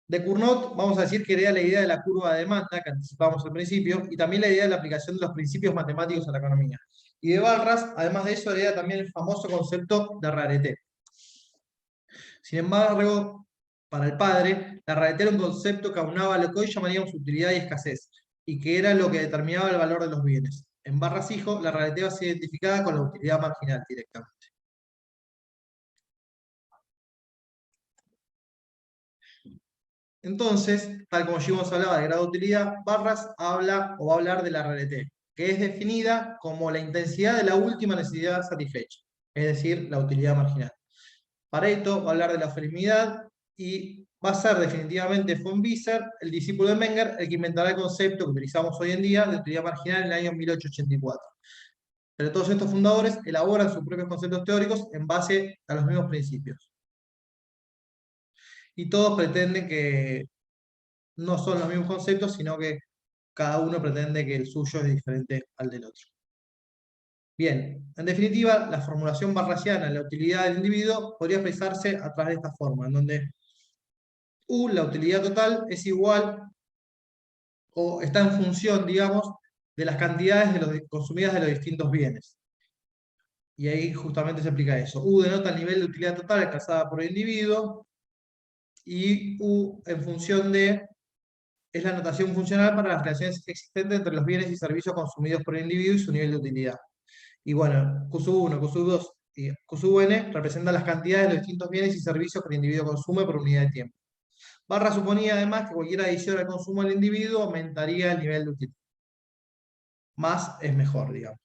De Cournot, vamos a decir que hereda la idea de la curva de demanda, que anticipamos al principio, y también la idea de la aplicación de los principios matemáticos a la economía. Y de Barras, además de eso, hereda también el famoso concepto de rareté. Sin embargo, para el padre, la rareté era un concepto que aunaba lo que hoy llamaríamos utilidad y escasez, y que era lo que determinaba el valor de los bienes. En Barras hijo, la rareté va a ser identificada con la utilidad marginal directamente. Entonces, tal como ya hemos hablado de grado de utilidad, Barras habla o va a hablar de la rareté, que es definida como la intensidad de la última necesidad satisfecha, es decir, la utilidad marginal. Pareto va a hablar de la felicidad y va a ser definitivamente von Wieser, el discípulo de Menger, el que inventará el concepto que utilizamos hoy en día de utilidad marginal en el año 1884. Pero todos estos fundadores elaboran sus propios conceptos teóricos en base a los mismos principios. Y todos pretenden que no son los mismos conceptos, sino que cada uno pretende que el suyo es diferente al del otro. Bien, en definitiva, la formulación barrasiana de la utilidad del individuo podría expresarse a través de esta forma, en donde U, la utilidad total, es igual o está en función, digamos, de las cantidades consumidas de los distintos bienes. Y ahí justamente se aplica eso. U denota el nivel de utilidad total alcanzada por el individuo, y U en función de es la notación funcional para las relaciones existentes entre los bienes y servicios consumidos por el individuo y su nivel de utilidad. Y bueno, Q sub 1, Q sub 2 y Q sub n representan las cantidades de los distintos bienes y servicios que el individuo consume por unidad de tiempo. Barra suponía además que cualquier adición al consumo del individuo aumentaría el nivel de utilidad. Más es mejor, digamos.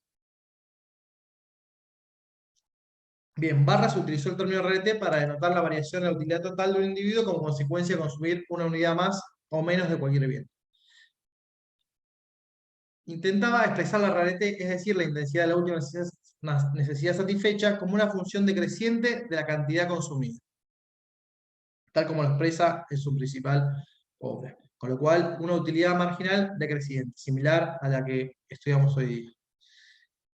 Bien, Barras utilizó el término RT para denotar la variación de la utilidad total de un individuo como consecuencia de consumir una unidad más o menos de cualquier bien. Intentaba expresar la rarete, es decir, la intensidad de la última necesidad satisfecha, como una función decreciente de la cantidad consumida, tal como lo expresa en su principal obra. Con lo cual, una utilidad marginal decreciente, similar a la que estudiamos hoy día.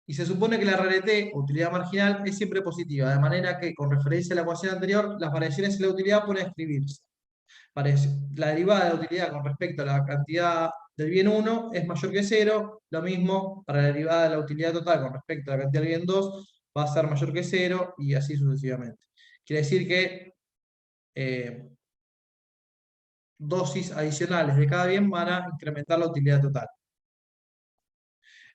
Y se supone que la rarete, o utilidad marginal, es siempre positiva, de manera que, con referencia a la ecuación anterior, las variaciones en la utilidad pueden escribirse. La derivada de la utilidad con respecto a la cantidad del bien 1 es mayor que 0, lo mismo para la derivada de la utilidad total con respecto a la cantidad del bien 2 va a ser mayor que 0 y así sucesivamente. Quiere decir que dosis adicionales de cada bien van a incrementar la utilidad total.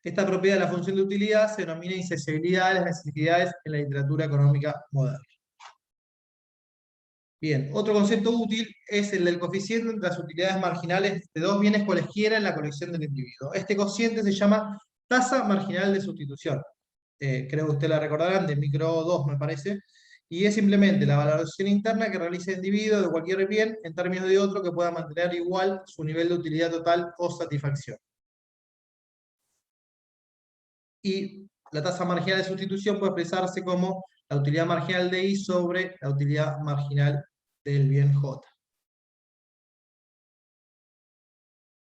Esta propiedad de la función de utilidad se denomina insensibilidad de las necesidades en la literatura económica moderna. Bien, otro concepto útil es el del coeficiente entre las utilidades marginales de dos bienes cualesquiera en la colección del individuo. Este cociente se llama tasa marginal de sustitución. Creo que ustedes la recordarán, de micro 2 me parece, y es simplemente la valoración interna que realiza el individuo de cualquier bien en términos de otro que pueda mantener igual su nivel de utilidad total o satisfacción. Y la tasa marginal de sustitución puede expresarse como la utilidad marginal de I sobre la utilidad marginal del bien J.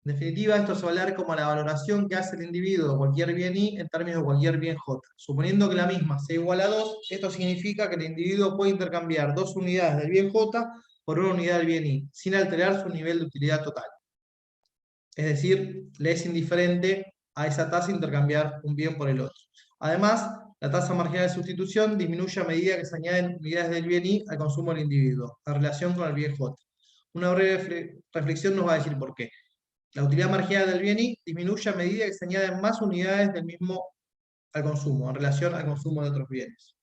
En definitiva, esto se va a hablar como la valoración que hace el individuo de cualquier bien I en términos de cualquier bien J. Suponiendo que la misma sea igual a 2, esto significa que el individuo puede intercambiar dos unidades del bien J por una unidad del bien I, sin alterar su nivel de utilidad total. Es decir, le es indiferente a esa tasa intercambiar un bien por el otro. Además, la tasa marginal de sustitución disminuye a medida que se añaden unidades del bien I al consumo del individuo, en relación con el bien J. Una breve reflexión nos va a decir por qué. La utilidad marginal del bien I disminuye a medida que se añaden más unidades del mismo al consumo, en relación al consumo de otros bienes.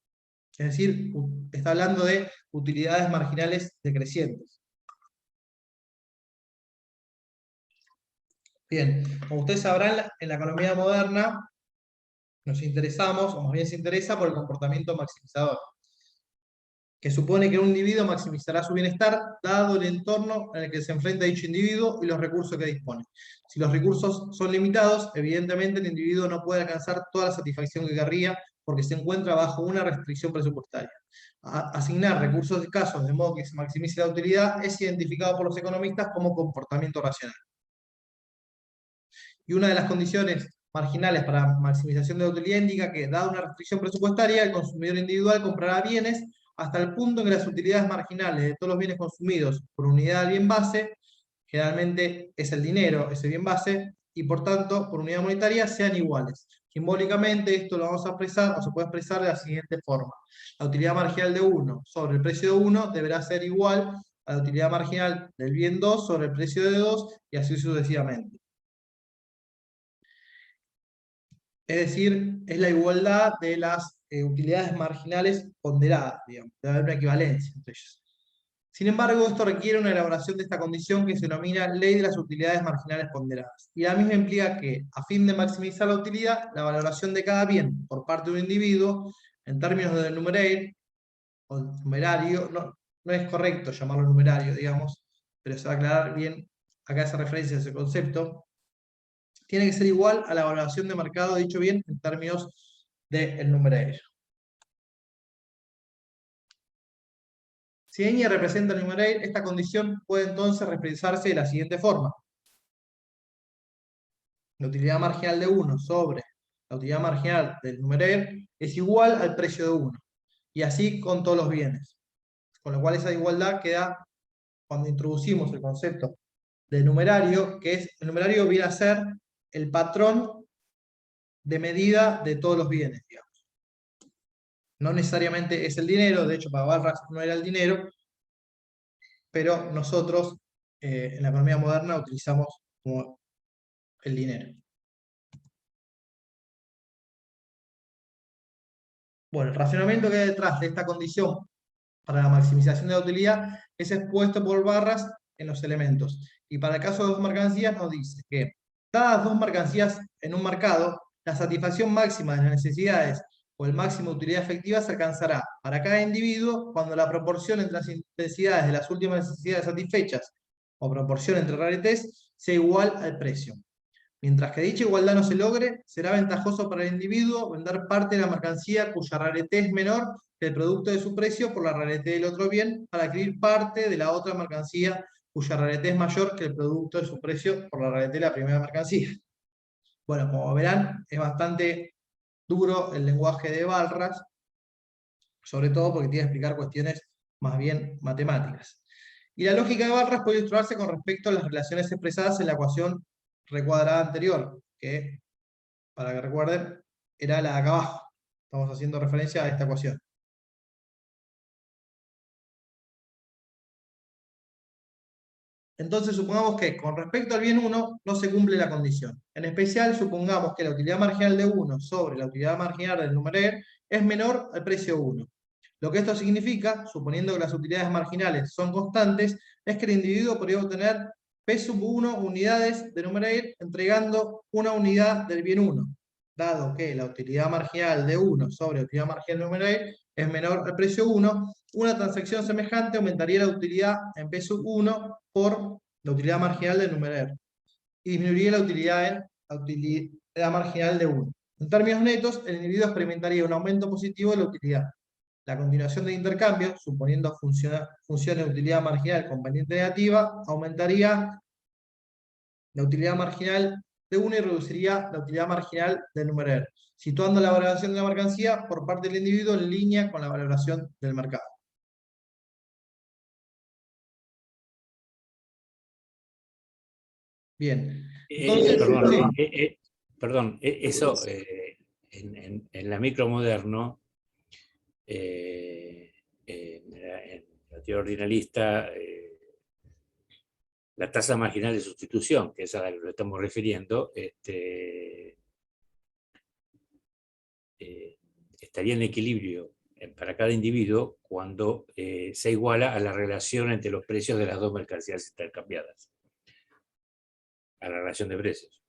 Es decir, está hablando de utilidades marginales decrecientes. Bien, como ustedes sabrán, en la economía moderna nos interesamos, o más bien se interesa por el comportamiento maximizador, que supone que un individuo maximizará su bienestar dado el entorno en el que se enfrenta dicho individuo y los recursos que dispone. Si los recursos son limitados, evidentemente el individuo no puede alcanzar toda la satisfacción que querría porque se encuentra bajo una restricción presupuestaria. Asignar recursos escasos de modo que se maximice la utilidad es identificado por los economistas como comportamiento racional. Y una de las condiciones marginales para maximización de la utilidad indica que, dada una restricción presupuestaria, el consumidor individual comprará bienes hasta el punto en que las utilidades marginales de todos los bienes consumidos por unidad del bien base, generalmente es el dinero, ese bien base, y por tanto, por unidad monetaria, sean iguales. Simbólicamente, esto lo vamos a expresar, o se puede expresar de la siguiente forma. La utilidad marginal de 1 sobre el precio de 1 deberá ser igual a la utilidad marginal del bien 2 sobre el precio de 2, y así sucesivamente. Es decir, es la igualdad de las utilidades marginales ponderadas, digamos, debe haber una equivalencia entre ellas. Sin embargo, esto requiere una elaboración de esta condición que se denomina ley de las utilidades marginales ponderadas. Y la misma implica que, a fin de maximizar la utilidad, la valoración de cada bien por parte de un individuo, en términos de numeraire, o numerario, no es correcto llamarlo numerario, digamos, pero se va a aclarar bien, acá hace referencia a ese concepto, tiene que ser igual a la valoración de mercado, dicho bien, en términos del numeraire. Si N representa el numeraire, esta condición puede entonces expresarse de la siguiente forma. La utilidad marginal de 1 sobre la utilidad marginal del numeraire es igual al precio de 1. Y así con todos los bienes. Con lo cual esa igualdad queda cuando introducimos el concepto de numerario, que es, el numerario viene a ser el patrón de medida de todos los bienes, digamos. No necesariamente es el dinero, de hecho para Barras no era el dinero, pero nosotros en la economía moderna utilizamos como el dinero. Bueno, el racionamiento que hay detrás de esta condición para la maximización de la utilidad es expuesto por Barras en los elementos. Y para el caso de dos mercancías nos dice que, dadas dos mercancías en un mercado, la satisfacción máxima de las necesidades o el máximo de utilidad efectiva se alcanzará para cada individuo cuando la proporción entre las intensidades de las últimas necesidades satisfechas o proporción entre raretés sea igual al precio. Mientras que dicha igualdad no se logre, será ventajoso para el individuo vender parte de la mercancía cuya rareté es menor que el producto de su precio por la rareté del otro bien, para adquirir parte de la otra mercancía cuya rareté es mayor que el producto de su precio por la rareté de la primera mercancía. Bueno, como verán, es bastante duro el lenguaje de Barras, sobre todo porque tiene que explicar cuestiones más bien matemáticas. Y la lógica de Barras puede ilustrarse con respecto a las relaciones expresadas en la ecuación recuadrada anterior, que, para que recuerden, era la de acá abajo. Estamos haciendo referencia a esta ecuación. Entonces supongamos que con respecto al bien 1 no se cumple la condición. En especial supongamos que la utilidad marginal de 1 sobre la utilidad marginal del numeraire es menor al precio 1. Lo que esto significa, suponiendo que las utilidades marginales son constantes, es que el individuo podría obtener P sub 1 unidades de numeraire entregando una unidad del bien 1, dado que la utilidad marginal de 1 sobre la utilidad marginal del numeraire es menor al precio 1, una transacción semejante aumentaría la utilidad en P sub 1 por la utilidad marginal del numeraire y disminuiría la utilidad marginal de 1. En términos netos, el individuo experimentaría un aumento positivo de la utilidad. La continuación del intercambio, suponiendo funciones de utilidad marginal con pendiente negativa, aumentaría la utilidad marginal de 1 y reduciría la utilidad marginal del numeraire, situando la valoración de la mercancía por parte del individuo en línea con la valoración del mercado. Bien. Entonces, Perdón, sí. Perdón, eso en la micromoderno, en la teoría ordinalista, la tasa marginal de sustitución, que es a la que lo estamos refiriendo, estaría en equilibrio para cada individuo cuando se iguala a la relación entre los precios de las dos mercancías intercambiadas, a la relación de precios.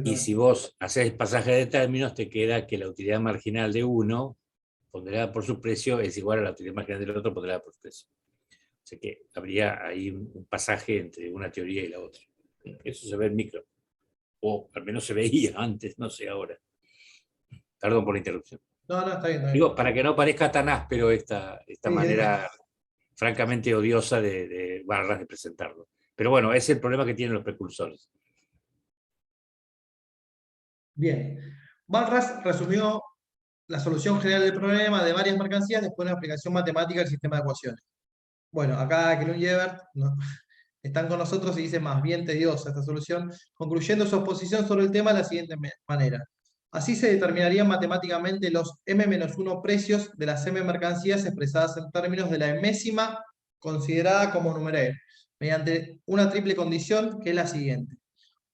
Y si vos haces pasaje de términos, te queda que la utilidad marginal de uno, ponderada por su precio, es igual a la utilidad marginal del otro, ponderada por su precio. O sea que habría ahí un pasaje entre una teoría y la otra. Eso se ve en micro. O al menos se veía antes, no sé ahora. Perdón por la interrupción. No, está bien, está bien. Digo, para que no parezca tan áspero esta Sí, manera francamente odiosa de Barras de presentarlo. Pero bueno, es el problema que tienen los precursores. Bien. Barras resumió la solución general del problema de varias mercancías después de una aplicación matemática del sistema de ecuaciones. Bueno, acá Knut y Ebert están con nosotros y dicen más bien tediosa esta solución, concluyendo su exposición sobre el tema de la siguiente manera. Así se determinarían matemáticamente los m-1 precios de las m mercancías expresadas en términos de la enésima considerada como numeraire, mediante una triple condición que es la siguiente.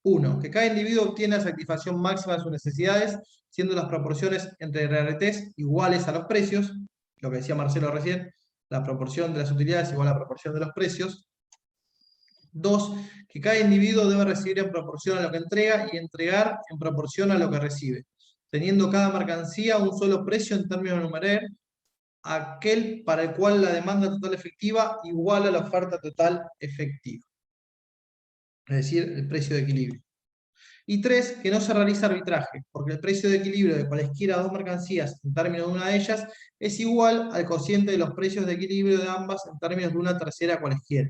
1. Que cada individuo obtiene la satisfacción máxima de sus necesidades, siendo las proporciones entre RRTs iguales a los precios, lo que decía Marcelo recién, la proporción de las utilidades igual a la proporción de los precios. 2. Que cada individuo debe recibir en proporción a lo que entrega y entregar en proporción a lo que recibe, teniendo cada mercancía un solo precio en términos numeraire, aquel para el cual la demanda total efectiva iguala a la oferta total efectiva. Es decir, el precio de equilibrio. Y 3, que no se realiza arbitraje, porque el precio de equilibrio de cualesquiera dos mercancías en términos de una de ellas es igual al cociente de los precios de equilibrio de ambas en términos de una tercera cualesquiera.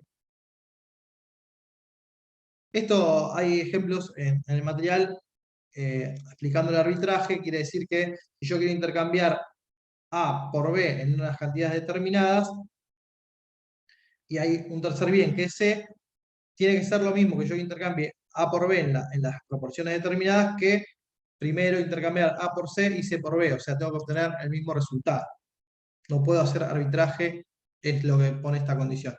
Esto hay ejemplos en el material explicando el arbitraje. Quiere decir que si yo quiero intercambiar A por B en unas cantidades determinadas y hay un tercer bien que es C, tiene que ser lo mismo que yo intercambie A por B en las proporciones determinadas que primero intercambiar A por C y C por B. O sea, tengo que obtener el mismo resultado. No puedo hacer arbitraje, es lo que pone esta condición.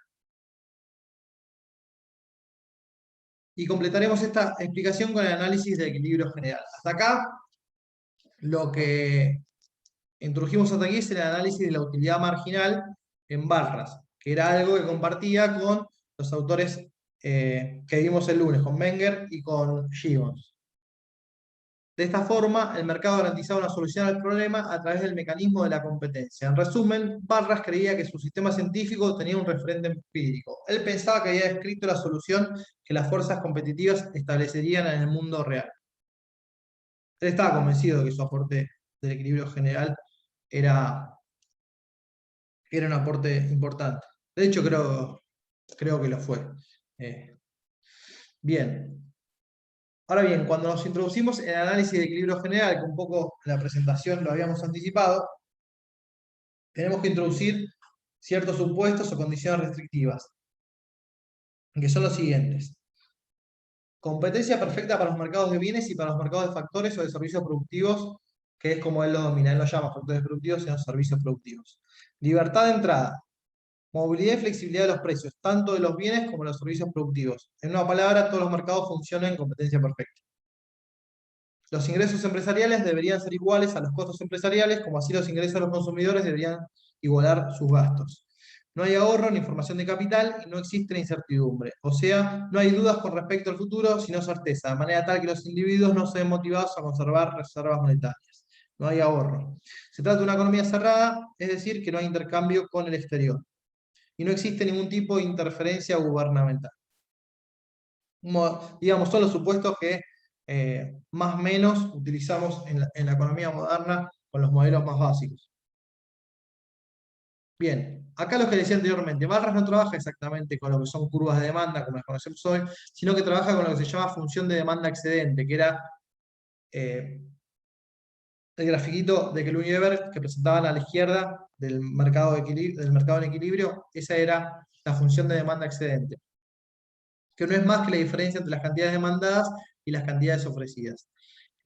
Y completaremos esta explicación con el análisis de equilibrio general. Hasta acá, lo que introdujimos hasta aquí es el análisis de la utilidad marginal en barras, que era algo que compartía con los autores que vimos el lunes, con Menger y con Gibbons. De esta forma, el mercado garantizaba una solución al problema a través del mecanismo de la competencia. En resumen, Barras creía que su sistema científico tenía un referente empírico. Él pensaba que había descrito la solución que las fuerzas competitivas establecerían en el mundo real. Él estaba convencido de que su aporte del equilibrio general era un aporte importante. De hecho, creo que lo fue. Bien. Ahora bien, cuando nos introducimos en el análisis de equilibrio general, que un poco en la presentación lo habíamos anticipado, tenemos que introducir ciertos supuestos o condiciones restrictivas, que son los siguientes. Competencia perfecta para los mercados de bienes y para los mercados de factores o de servicios productivos, que es como él lo domina. Él lo llama factores productivos, sino servicios productivos. Libertad de entrada. Movilidad y flexibilidad de los precios, tanto de los bienes como de los servicios productivos. En una palabra, todos los mercados funcionan en competencia perfecta. Los ingresos empresariales deberían ser iguales a los costos empresariales, como así los ingresos de los consumidores deberían igualar sus gastos. No hay ahorro ni formación de capital y no existe incertidumbre. O sea, no hay dudas con respecto al futuro, sino certeza, de manera tal que los individuos no se ven motivados a conservar reservas monetarias. No hay ahorro. Se trata de una economía cerrada, es decir, que no hay intercambio con el exterior. Y no existe ningún tipo de interferencia gubernamental. Digamos, son los supuestos que más o menos utilizamos en la economía moderna con los modelos más básicos. Bien, acá lo que decía anteriormente, Barras no trabaja exactamente con lo que son curvas de demanda, como las conocemos hoy, sino que trabaja con lo que se llama función de demanda excedente, que era el grafiquito de Knut y Ebert que presentaban a la izquierda del mercado en equilibrio. Esa era la función de demanda excedente. que no es más que la diferencia entre las cantidades demandadas y las cantidades ofrecidas.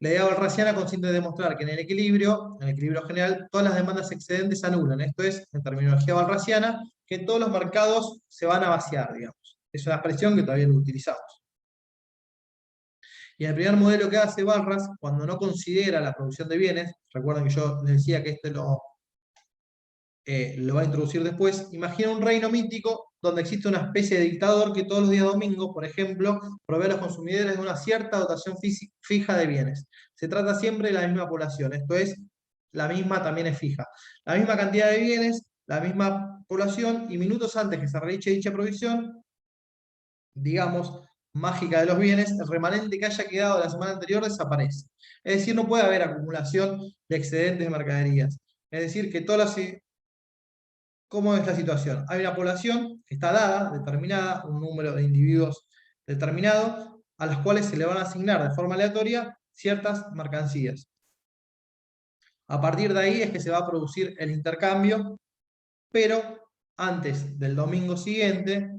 La idea balraciana consiste en demostrar que en el equilibrio general, todas las demandas excedentes se anulan. Esto es, en terminología balraciana, que todos los mercados se van a vaciar, digamos. Es una expresión que todavía no utilizamos. Y el primer modelo que hace Barras, cuando no considera la producción de bienes, recuerden que yo les decía que este lo va a introducir después, imagina un reino mítico donde existe una especie de dictador que todos los días domingos, por ejemplo, provee a los consumidores de una cierta dotación fija de bienes. Se trata siempre de la misma población, esto es, la misma también es fija. La misma cantidad de bienes, la misma población, y minutos antes que se realice dicha provisión, digamos, mágica de los bienes, el remanente que haya quedado la semana anterior desaparece. Es decir, no puede haber acumulación de excedentes de mercaderías. Es decir, que todas las... ¿Cómo es la situación? Hay una población que está dada, determinada, un número de individuos determinado, a los cuales se le van a asignar de forma aleatoria ciertas mercancías. A partir de ahí es que se va a producir el intercambio, pero antes del domingo siguiente,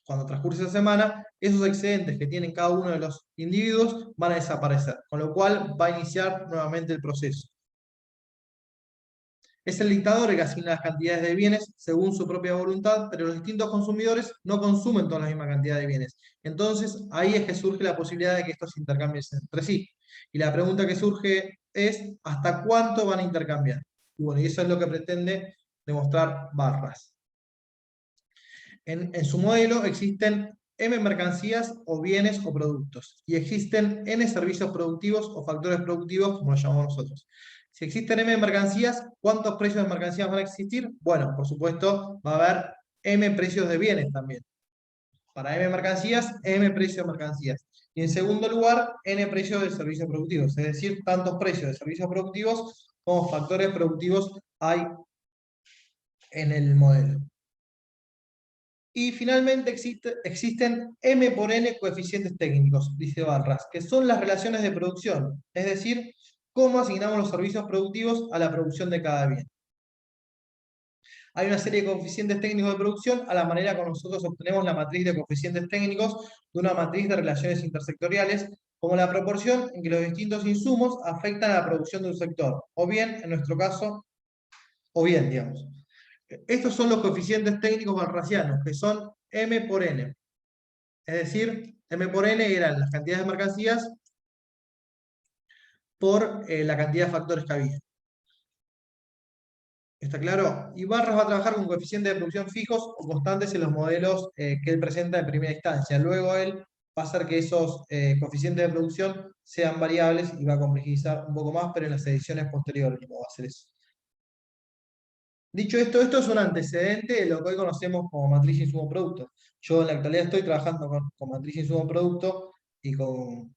cuando transcurre esa semana, esos excedentes que tienen cada uno de los individuos van a desaparecer, con lo cual va a iniciar nuevamente el proceso. Es el dictador el que asigna las cantidades de bienes según su propia voluntad, pero los distintos consumidores no consumen toda la misma cantidad de bienes. Entonces, ahí es que surge la posibilidad de que estos se intercambien entre sí. Y la pregunta que surge es, ¿hasta cuánto van a intercambiar? Y bueno, y eso es lo que pretende demostrar Barras. En su modelo existen M mercancías o bienes o productos, y existen N servicios productivos o factores productivos, como lo llamamos nosotros. Si existen M mercancías, ¿cuántos precios de mercancías van a existir? Bueno, por supuesto, va a haber M precios de bienes también. Para M mercancías, M precios de mercancías. Y en segundo lugar, N precios de servicios productivos, es decir, tantos precios de servicios productivos como factores productivos hay en el modelo. Y finalmente existen M por N coeficientes técnicos, dice Barras, que son las relaciones de producción, es decir, cómo asignamos los servicios productivos a la producción de cada bien. Hay una serie de coeficientes técnicos de producción a la manera como nosotros obtenemos la matriz de coeficientes técnicos de una matriz de relaciones intersectoriales, como la proporción en que los distintos insumos afectan a la producción de un sector, o bien, en nuestro caso, digamos. Estos son los coeficientes técnicos balracianos, que son M por N. Es decir, M por N eran las cantidades de mercancías por la cantidad de factores que había. ¿Está claro? Y Barras va a trabajar con coeficientes de producción fijos o constantes en los modelos que él presenta en primera instancia. Luego él va a hacer que esos coeficientes de producción sean variables y va a complejizar un poco más, pero en las ediciones posteriores no va a hacer eso. Dicho esto, esto es un antecedente de lo que hoy conocemos como matriz insumo-producto. Yo en la actualidad estoy trabajando con matriz insumo-producto y con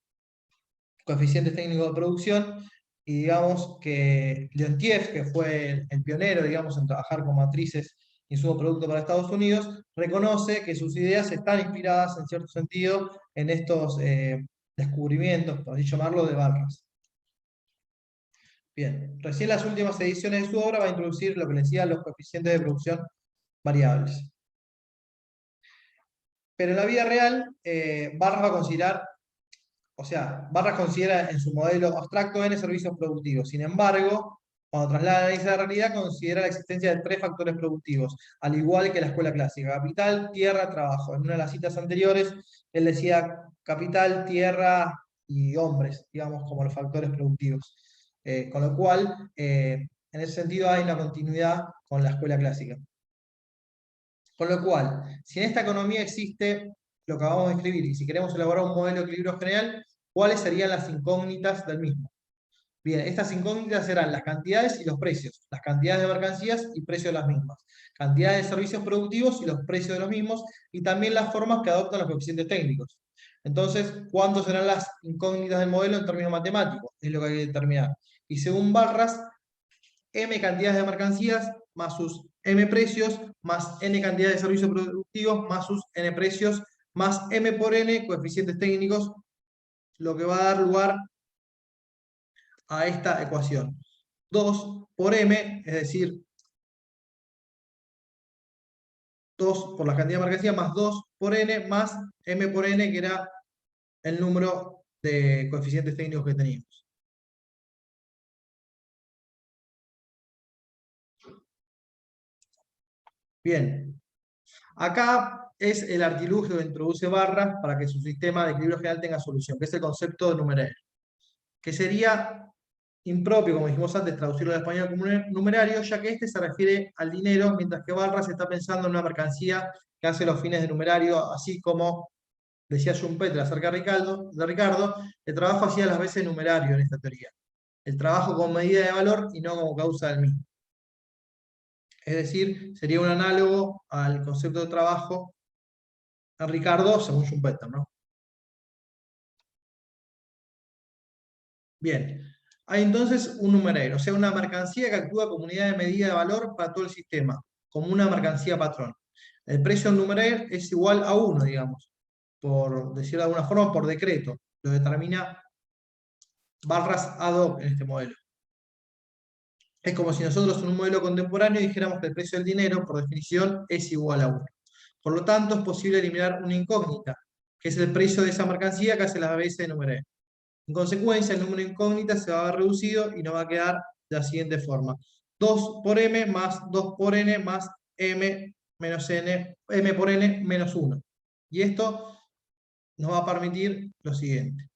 coeficientes técnicos de producción, y digamos que Leontief, que fue el pionero, digamos, en trabajar con matrices insumo-producto para Estados Unidos, reconoce que sus ideas están inspiradas, en cierto sentido, en estos descubrimientos, por así llamarlo, de Barras. Bien, recién las últimas ediciones de su obra va a introducir lo que le decía los coeficientes de producción variables. Pero en la vida real, Barras va a considerar, o sea, Barras considera en su modelo abstracto N servicios productivos. Sin embargo, cuando traslada el análisis a la realidad, considera la existencia de 3 factores productivos, al igual que la escuela clásica: capital, tierra, trabajo. En una de las citas anteriores, él decía capital, tierra y hombres, digamos, como los factores productivos. Con lo cual, en ese sentido hay una continuidad con la escuela clásica. Con lo cual, si en esta economía existe lo que acabamos de escribir, y si queremos elaborar un modelo de equilibrio general, ¿cuáles serían las incógnitas del mismo? Bien, estas incógnitas serán las cantidades y los precios, las cantidades de mercancías y precios de las mismas, cantidades de servicios productivos y los precios de los mismos, y también las formas que adoptan los coeficientes técnicos. Entonces, ¿cuántas serán las incógnitas del modelo en términos matemáticos? Es lo que hay que determinar. Y según Barras, M cantidades de mercancías más sus M precios, más N cantidades de servicios productivos, más sus N precios, más M por N coeficientes técnicos, lo que va a dar lugar a esta ecuación. 2 por M, es decir, 2 por la cantidad de mercancía, más 2 por n, más m por n, que era el número de coeficientes técnicos que teníamos. Bien. Acá es el artilugio que introduce barras para que su sistema de equilibrio general tenga solución, que es el concepto de numerario, que sería impropio, como dijimos antes, traducirlo al español como un numerario, ya que este se refiere al dinero, mientras que barras está pensando en una mercancía que hace los fines de numerario, así como decía Schumpeter acerca de Ricardo, el trabajo hacía las veces numerario en esta teoría. El trabajo como medida de valor y no como causa del mismo. Es decir, sería un análogo al concepto de trabajo en Ricardo, según Schumpeter, ¿no? Bien, hay entonces un numerario, o sea, una mercancía que actúa como unidad de medida de valor para todo el sistema, como una mercancía patrón. El precio del numerario es igual a 1, digamos, por decirlo de alguna forma, por decreto. Lo determina barras ad hoc en este modelo. Es como si nosotros en un modelo contemporáneo dijéramos que el precio del dinero, por definición, es igual a 1. Por lo tanto, es posible eliminar una incógnita, que es el precio de esa mercancía que hace las veces de numerario. En consecuencia, el número de incógnitas se va a ver reducido y nos va a quedar de la siguiente forma. 2 por m más 2 por n más m menos n, m por n menos 1. Y esto nos va a permitir lo siguiente.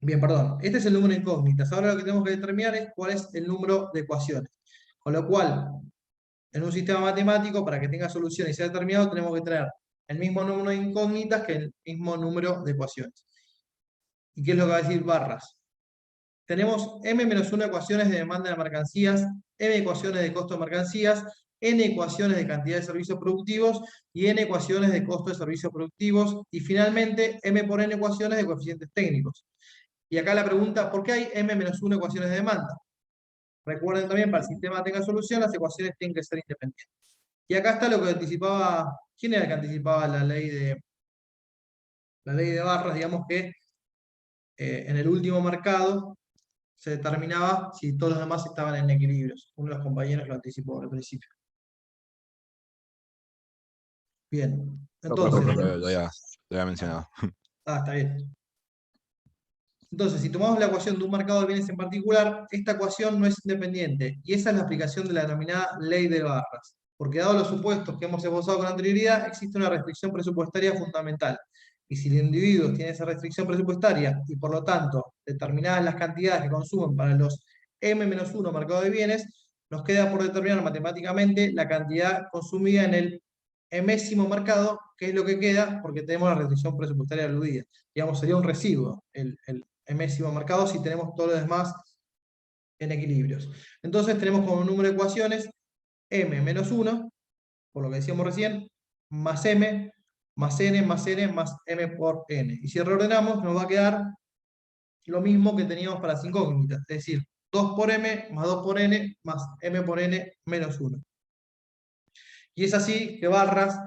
Bien, perdón. Este es el número de incógnitas. Ahora lo que tenemos que determinar es cuál es el número de ecuaciones. Con lo cual, en un sistema matemático, para que tenga solución y sea determinado, tenemos que traer el mismo número de incógnitas que el mismo número de ecuaciones. ¿Y qué es lo que va a decir barras? Tenemos m-1 ecuaciones de demanda de mercancías, m ecuaciones de costo de mercancías, n ecuaciones de cantidad de servicios productivos y n ecuaciones de costo de servicios productivos, y finalmente m por n ecuaciones de coeficientes técnicos. Y acá la pregunta, ¿por qué hay m-1 ecuaciones de demanda? Recuerden también, para el sistema tenga solución, las ecuaciones tienen que ser independientes. Y acá está lo que anticipaba, ¿quién era el que anticipaba la ley de barras? Digamos que en el último marcado se determinaba si todos los demás estaban en equilibrios. Uno de los compañeros lo anticipó al principio. Bien, entonces... Lo había mencionado. está bien. Entonces, si tomamos la ecuación de un mercado de bienes en particular, esta ecuación no es independiente, y esa es la aplicación de la denominada ley de barras. Porque dado los supuestos que hemos esbozado con anterioridad, existe una restricción presupuestaria fundamental. Y si el individuo tiene esa restricción presupuestaria, y por lo tanto, determinadas las cantidades que consumen para los M-1 mercado de bienes, nos queda por determinar matemáticamente la cantidad consumida en el M-º mercado, que es lo que queda, porque tenemos la restricción presupuestaria aludida. Digamos, sería un residuo el M-º mercado si tenemos todo lo demás en equilibrios. Entonces tenemos como número de ecuaciones m menos 1, por lo que decíamos recién, más m, más n, más n, más m por n. Y si reordenamos, nos va a quedar lo mismo que teníamos para las incógnitas, es decir, 2 por m, más 2 por n, más m por n, menos 1. Y es así que barras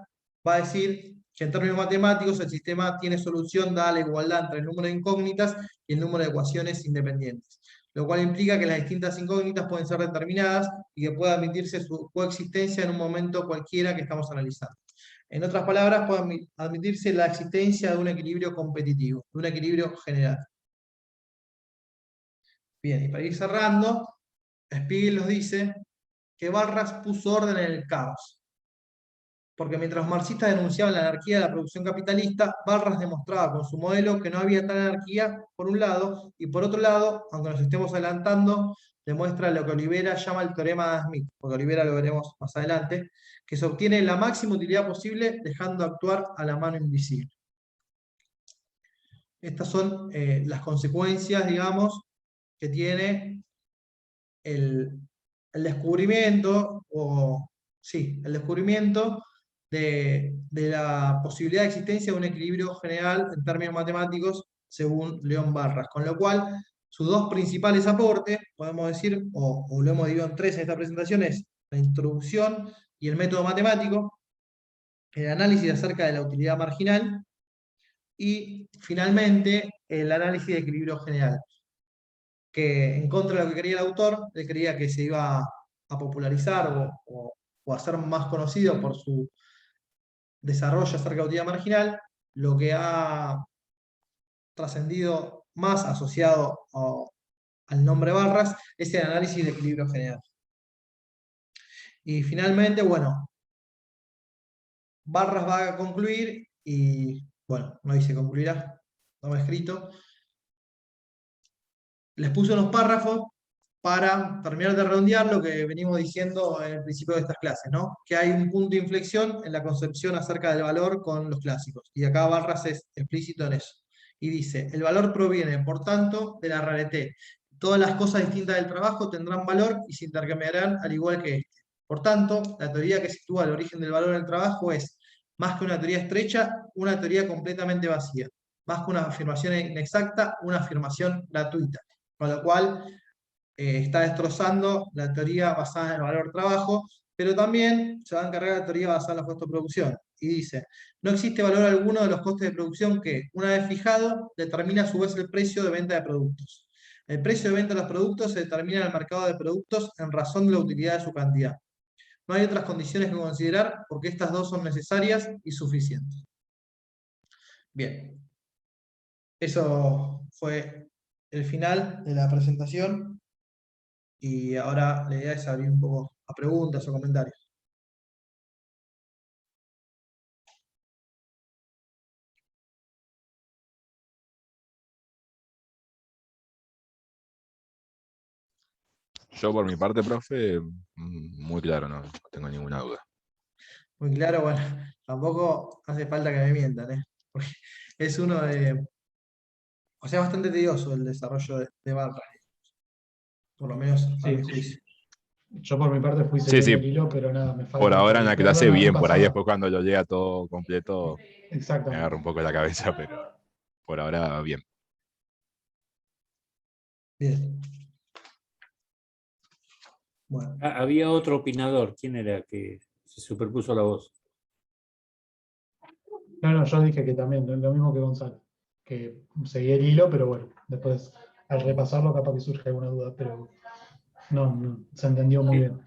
va a decir que en términos matemáticos el sistema tiene solución dada la igualdad entre el número de incógnitas y el número de ecuaciones independientes, lo cual implica que las distintas incógnitas pueden ser determinadas y que pueda admitirse su coexistencia en un momento cualquiera que estamos analizando. En otras palabras, puede admitirse la existencia de un equilibrio competitivo, de un equilibrio general. Bien, y para ir cerrando, Spiegel nos dice que Barras puso orden en el caos. Porque mientras los marxistas denunciaban la anarquía de la producción capitalista, Barras demostraba con su modelo que no había tal anarquía, por un lado, y por otro lado, aunque nos estemos adelantando, demuestra lo que Olivera llama el teorema de Smith, porque Olivera lo veremos más adelante, que se obtiene la máxima utilidad posible dejando actuar a la mano invisible. Estas son las consecuencias, digamos, que tiene el descubrimiento, el descubrimiento de la posibilidad de existencia de un equilibrio general en términos matemáticos según León Barras. Con lo cual, sus dos principales aportes, podemos decir, o lo hemos dividido en tres en esta presentación, es la introducción y el método matemático, el análisis acerca de la utilidad marginal, y finalmente el análisis de equilibrio general, que en contra de lo que quería el autor, él creía que se iba a popularizar o o a ser más conocido por su desarrollo acerca de la utilidad marginal, lo que ha trascendido más asociado al nombre Barras es el análisis de equilibrio general. Y finalmente, bueno, Barras va a concluir, y bueno, no dice concluirá, no va escrito. Les puse unos párrafos para terminar de redondear lo que venimos diciendo en el principio de estas clases, ¿no? Que hay un punto de inflexión en la concepción acerca del valor con los clásicos. Y acá Barras es explícito en eso. Y dice, el valor proviene, por tanto, de la rareté. Todas las cosas distintas del trabajo tendrán valor y se intercambiarán al igual que este. Por tanto, la teoría que sitúa el origen del valor en el trabajo es, más que una teoría estrecha, una teoría completamente vacía. Más que una afirmación inexacta, una afirmación gratuita. Con lo cual, está destrozando la teoría basada en el valor trabajo, pero también se va a encargar de la teoría basada en los costos de producción. Y dice, no existe valor alguno de los costes de producción que, una vez fijado, determina a su vez el precio de venta de productos. El precio de venta de los productos se determina en el mercado de productos en razón de la utilidad de su cantidad. No hay otras condiciones que considerar porque estas dos son necesarias y suficientes. Bien. Eso fue el final de la presentación. Y ahora la idea es abrir un poco a preguntas o comentarios. Yo por mi parte, profe, muy claro, no tengo ninguna duda. Muy claro, bueno, tampoco hace falta que me mientan, ¿eh? Porque es uno de. O sea, bastante tedioso el desarrollo de Barra, por lo menos a mi Sí, juicio. yo por mi parte fui Sí, siguiendo sí, el hilo, pero nada, me por falta ahora en la clase verlo bien, por ahí repasado. después cuando lo llega todo completo me Exactamente. agarra un poco la cabeza, pero por ahora bien. Bien. Bueno, Había otro opinador, ¿quién era que se superpuso a la voz? No, yo dije que también, lo mismo que Gonzalo, que seguí el hilo, pero bueno, después al repasarlo capaz que surge alguna duda, pero no, se entendió muy bien.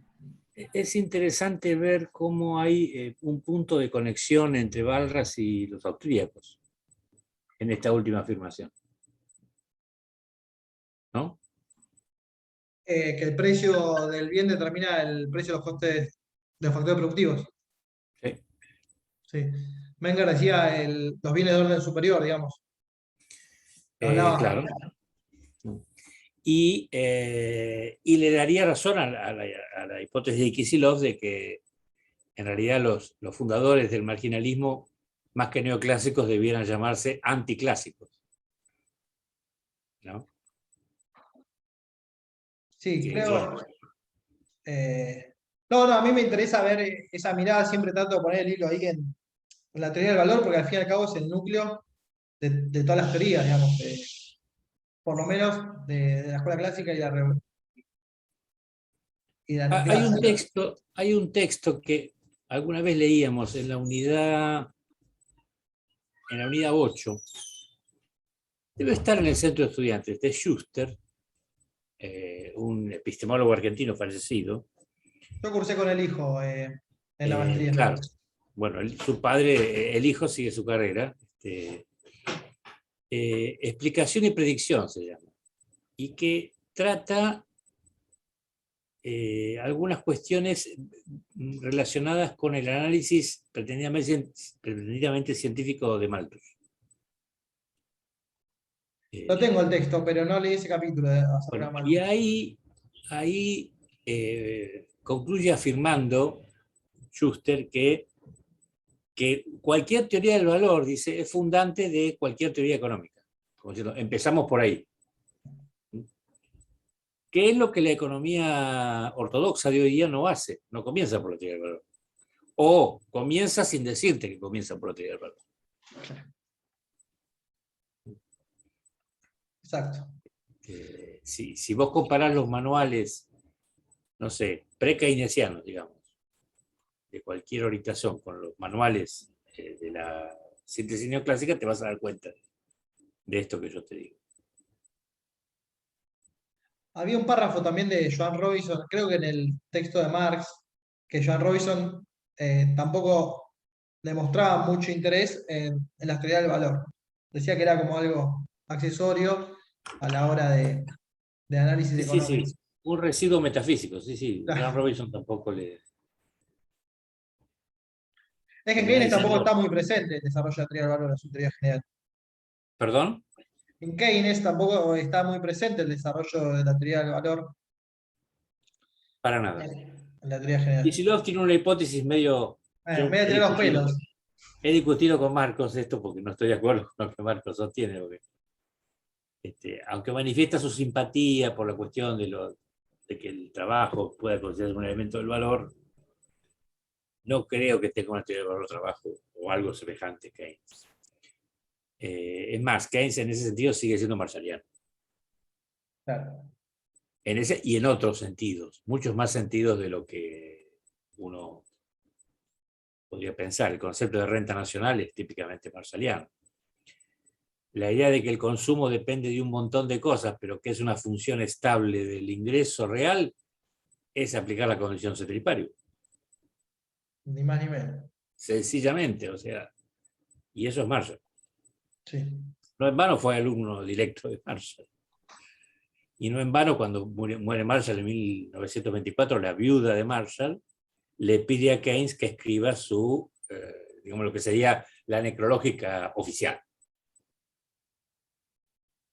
Es interesante ver cómo hay un punto de conexión entre Balras y los austríacos en esta última afirmación. ¿No? que el precio del bien determina el precio de los costes de los factores productivos. Sí. Sí. Menger decía los bienes de orden superior, digamos. Hablaba. Claro. Y le daría razón a la hipótesis de Kicillof de que en realidad los fundadores del marginalismo, más que neoclásicos, debieran llamarse anticlásicos. ¿No? Sí, Que, creo. bueno, No, a mí me interesa ver esa mirada, siempre trato de poner el hilo ahí en la teoría del valor, porque al fin y al cabo es el núcleo de todas las teorías, digamos, por lo menos de la escuela clásica y la neoclásica. hay un texto que alguna vez leíamos en la unidad 8, debe estar en el centro de estudiantes, de Schuster, un epistemólogo argentino fallecido. Yo cursé con el hijo en la maestría. Claro, bueno, su padre, el hijo sigue su carrera. Explicación y predicción se llama, y que trata algunas cuestiones relacionadas con el análisis pretendidamente científico de Malthus. No tengo el texto, pero no leí ese capítulo acerca de Bueno, Malthus. y ahí concluye afirmando Schuster que cualquier teoría del valor, dice, es fundante de cualquier teoría económica. Como diciendo, empezamos por ahí. ¿Qué es lo que la economía ortodoxa de hoy día no hace? No comienza por la teoría del valor. O comienza sin decirte que comienza por la teoría del valor. Exacto. Si vos comparás los manuales, no sé, pre-keynesianos, digamos, de cualquier orientación con los manuales de la síntesis neoclásica, te vas a dar cuenta de esto que yo te digo. Había un párrafo también de Joan Robinson, creo que en el texto de Marx, que Joan Robinson tampoco demostraba mucho interés en las teorías del valor. Decía que era como algo accesorio a la hora de análisis Sí, sí, económico. sí. Un residuo metafísico, sí, sí. Claro. Joan Robinson tampoco le. Es que en Termina Keynes tampoco diciendo, está muy presente el desarrollo de la teoría del valor en su teoría general. perdón, En Keynes tampoco está muy presente el desarrollo de la teoría del valor para nada. en la teoría general. Kicillof tiene una hipótesis medio. Me voy a tirar los pelos. He discutido con Marcos esto porque no estoy de acuerdo con lo que Marcos sostiene. Porque, aunque manifiesta su simpatía por la cuestión de que el trabajo pueda considerarse un elemento del valor, no creo que tenga una teoría del valor trabajo o algo semejante a Keynes. Es más, Keynes en ese sentido sigue siendo marshalliano. Claro. En ese y en otros sentidos, muchos más sentidos de lo que uno podría pensar. El concepto de renta nacional es típicamente marshalliano. La idea de que el consumo depende de un montón de cosas, pero que es una función estable del ingreso real, es aplicar la condición ceteris paribus. Ni más ni menos. Sencillamente, o sea, y eso es Marshall. Sí. No en vano fue alumno directo de Marshall. Y no en vano, cuando muere Marshall en 1924, la viuda de Marshall le pide a Keynes que escriba su, digamos, lo que sería la necrológica oficial.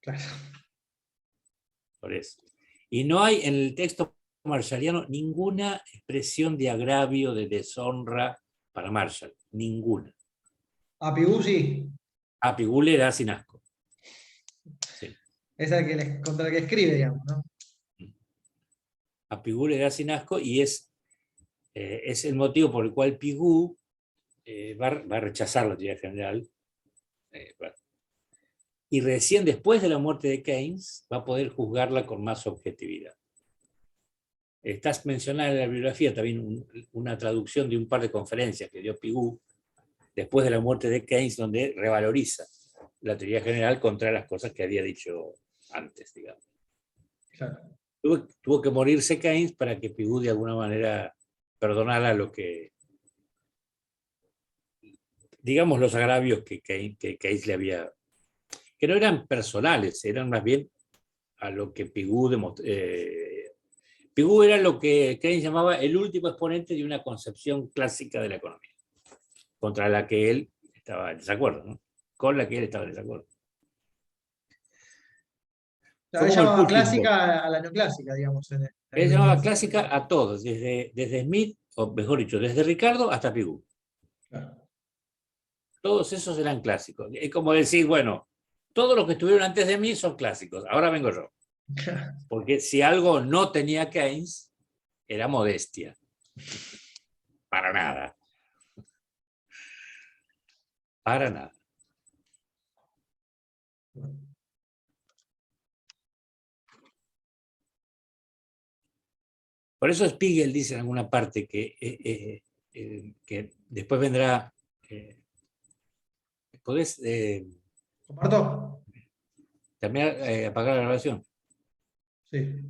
Claro. Por eso. Y no hay en el texto marshalliano ninguna expresión de agravio, de deshonra para Marshall. Ninguna. A Pigou sí. A Pigou le da sin asco. Sí. Es el que contra el que escribe, digamos, ¿no? A Pigou le da sin asco y es el motivo por el cual Pigou va a rechazar la teoría general. Bueno. Y recién después de la muerte de Keynes va a poder juzgarla con más objetividad. Estás mencionando en la bibliografía también una traducción de un par de conferencias que dio Pigou después de la muerte de Keynes, donde revaloriza la teoría general contra las cosas que había dicho antes, digamos. Claro. Tuvo que morirse Keynes para que Pigou de alguna manera perdonara lo que, digamos, los agravios que Keynes le había, que no eran personales, eran más bien a lo que Pigou demostró. Pigou era lo que Keynes llamaba el último exponente de una concepción clásica de la economía, contra la que él estaba en desacuerdo, ¿no? Con la que él estaba en desacuerdo. Fue Él como el llamaba Punching Ball. clásica a la neoclásica, digamos. Él llamaba clásica a todos, desde Smith, o mejor dicho, desde Ricardo hasta Pigou. Claro. Todos esos eran clásicos. Es como decir, bueno, todos los que estuvieron antes de mí son clásicos, ahora vengo yo. Porque si algo no tenía Keynes, era modestia. Para nada. Para nada. Por eso Spiegel dice en alguna parte que después vendrá. ¿Podés ¿Comparto? también apagar la grabación? Sí.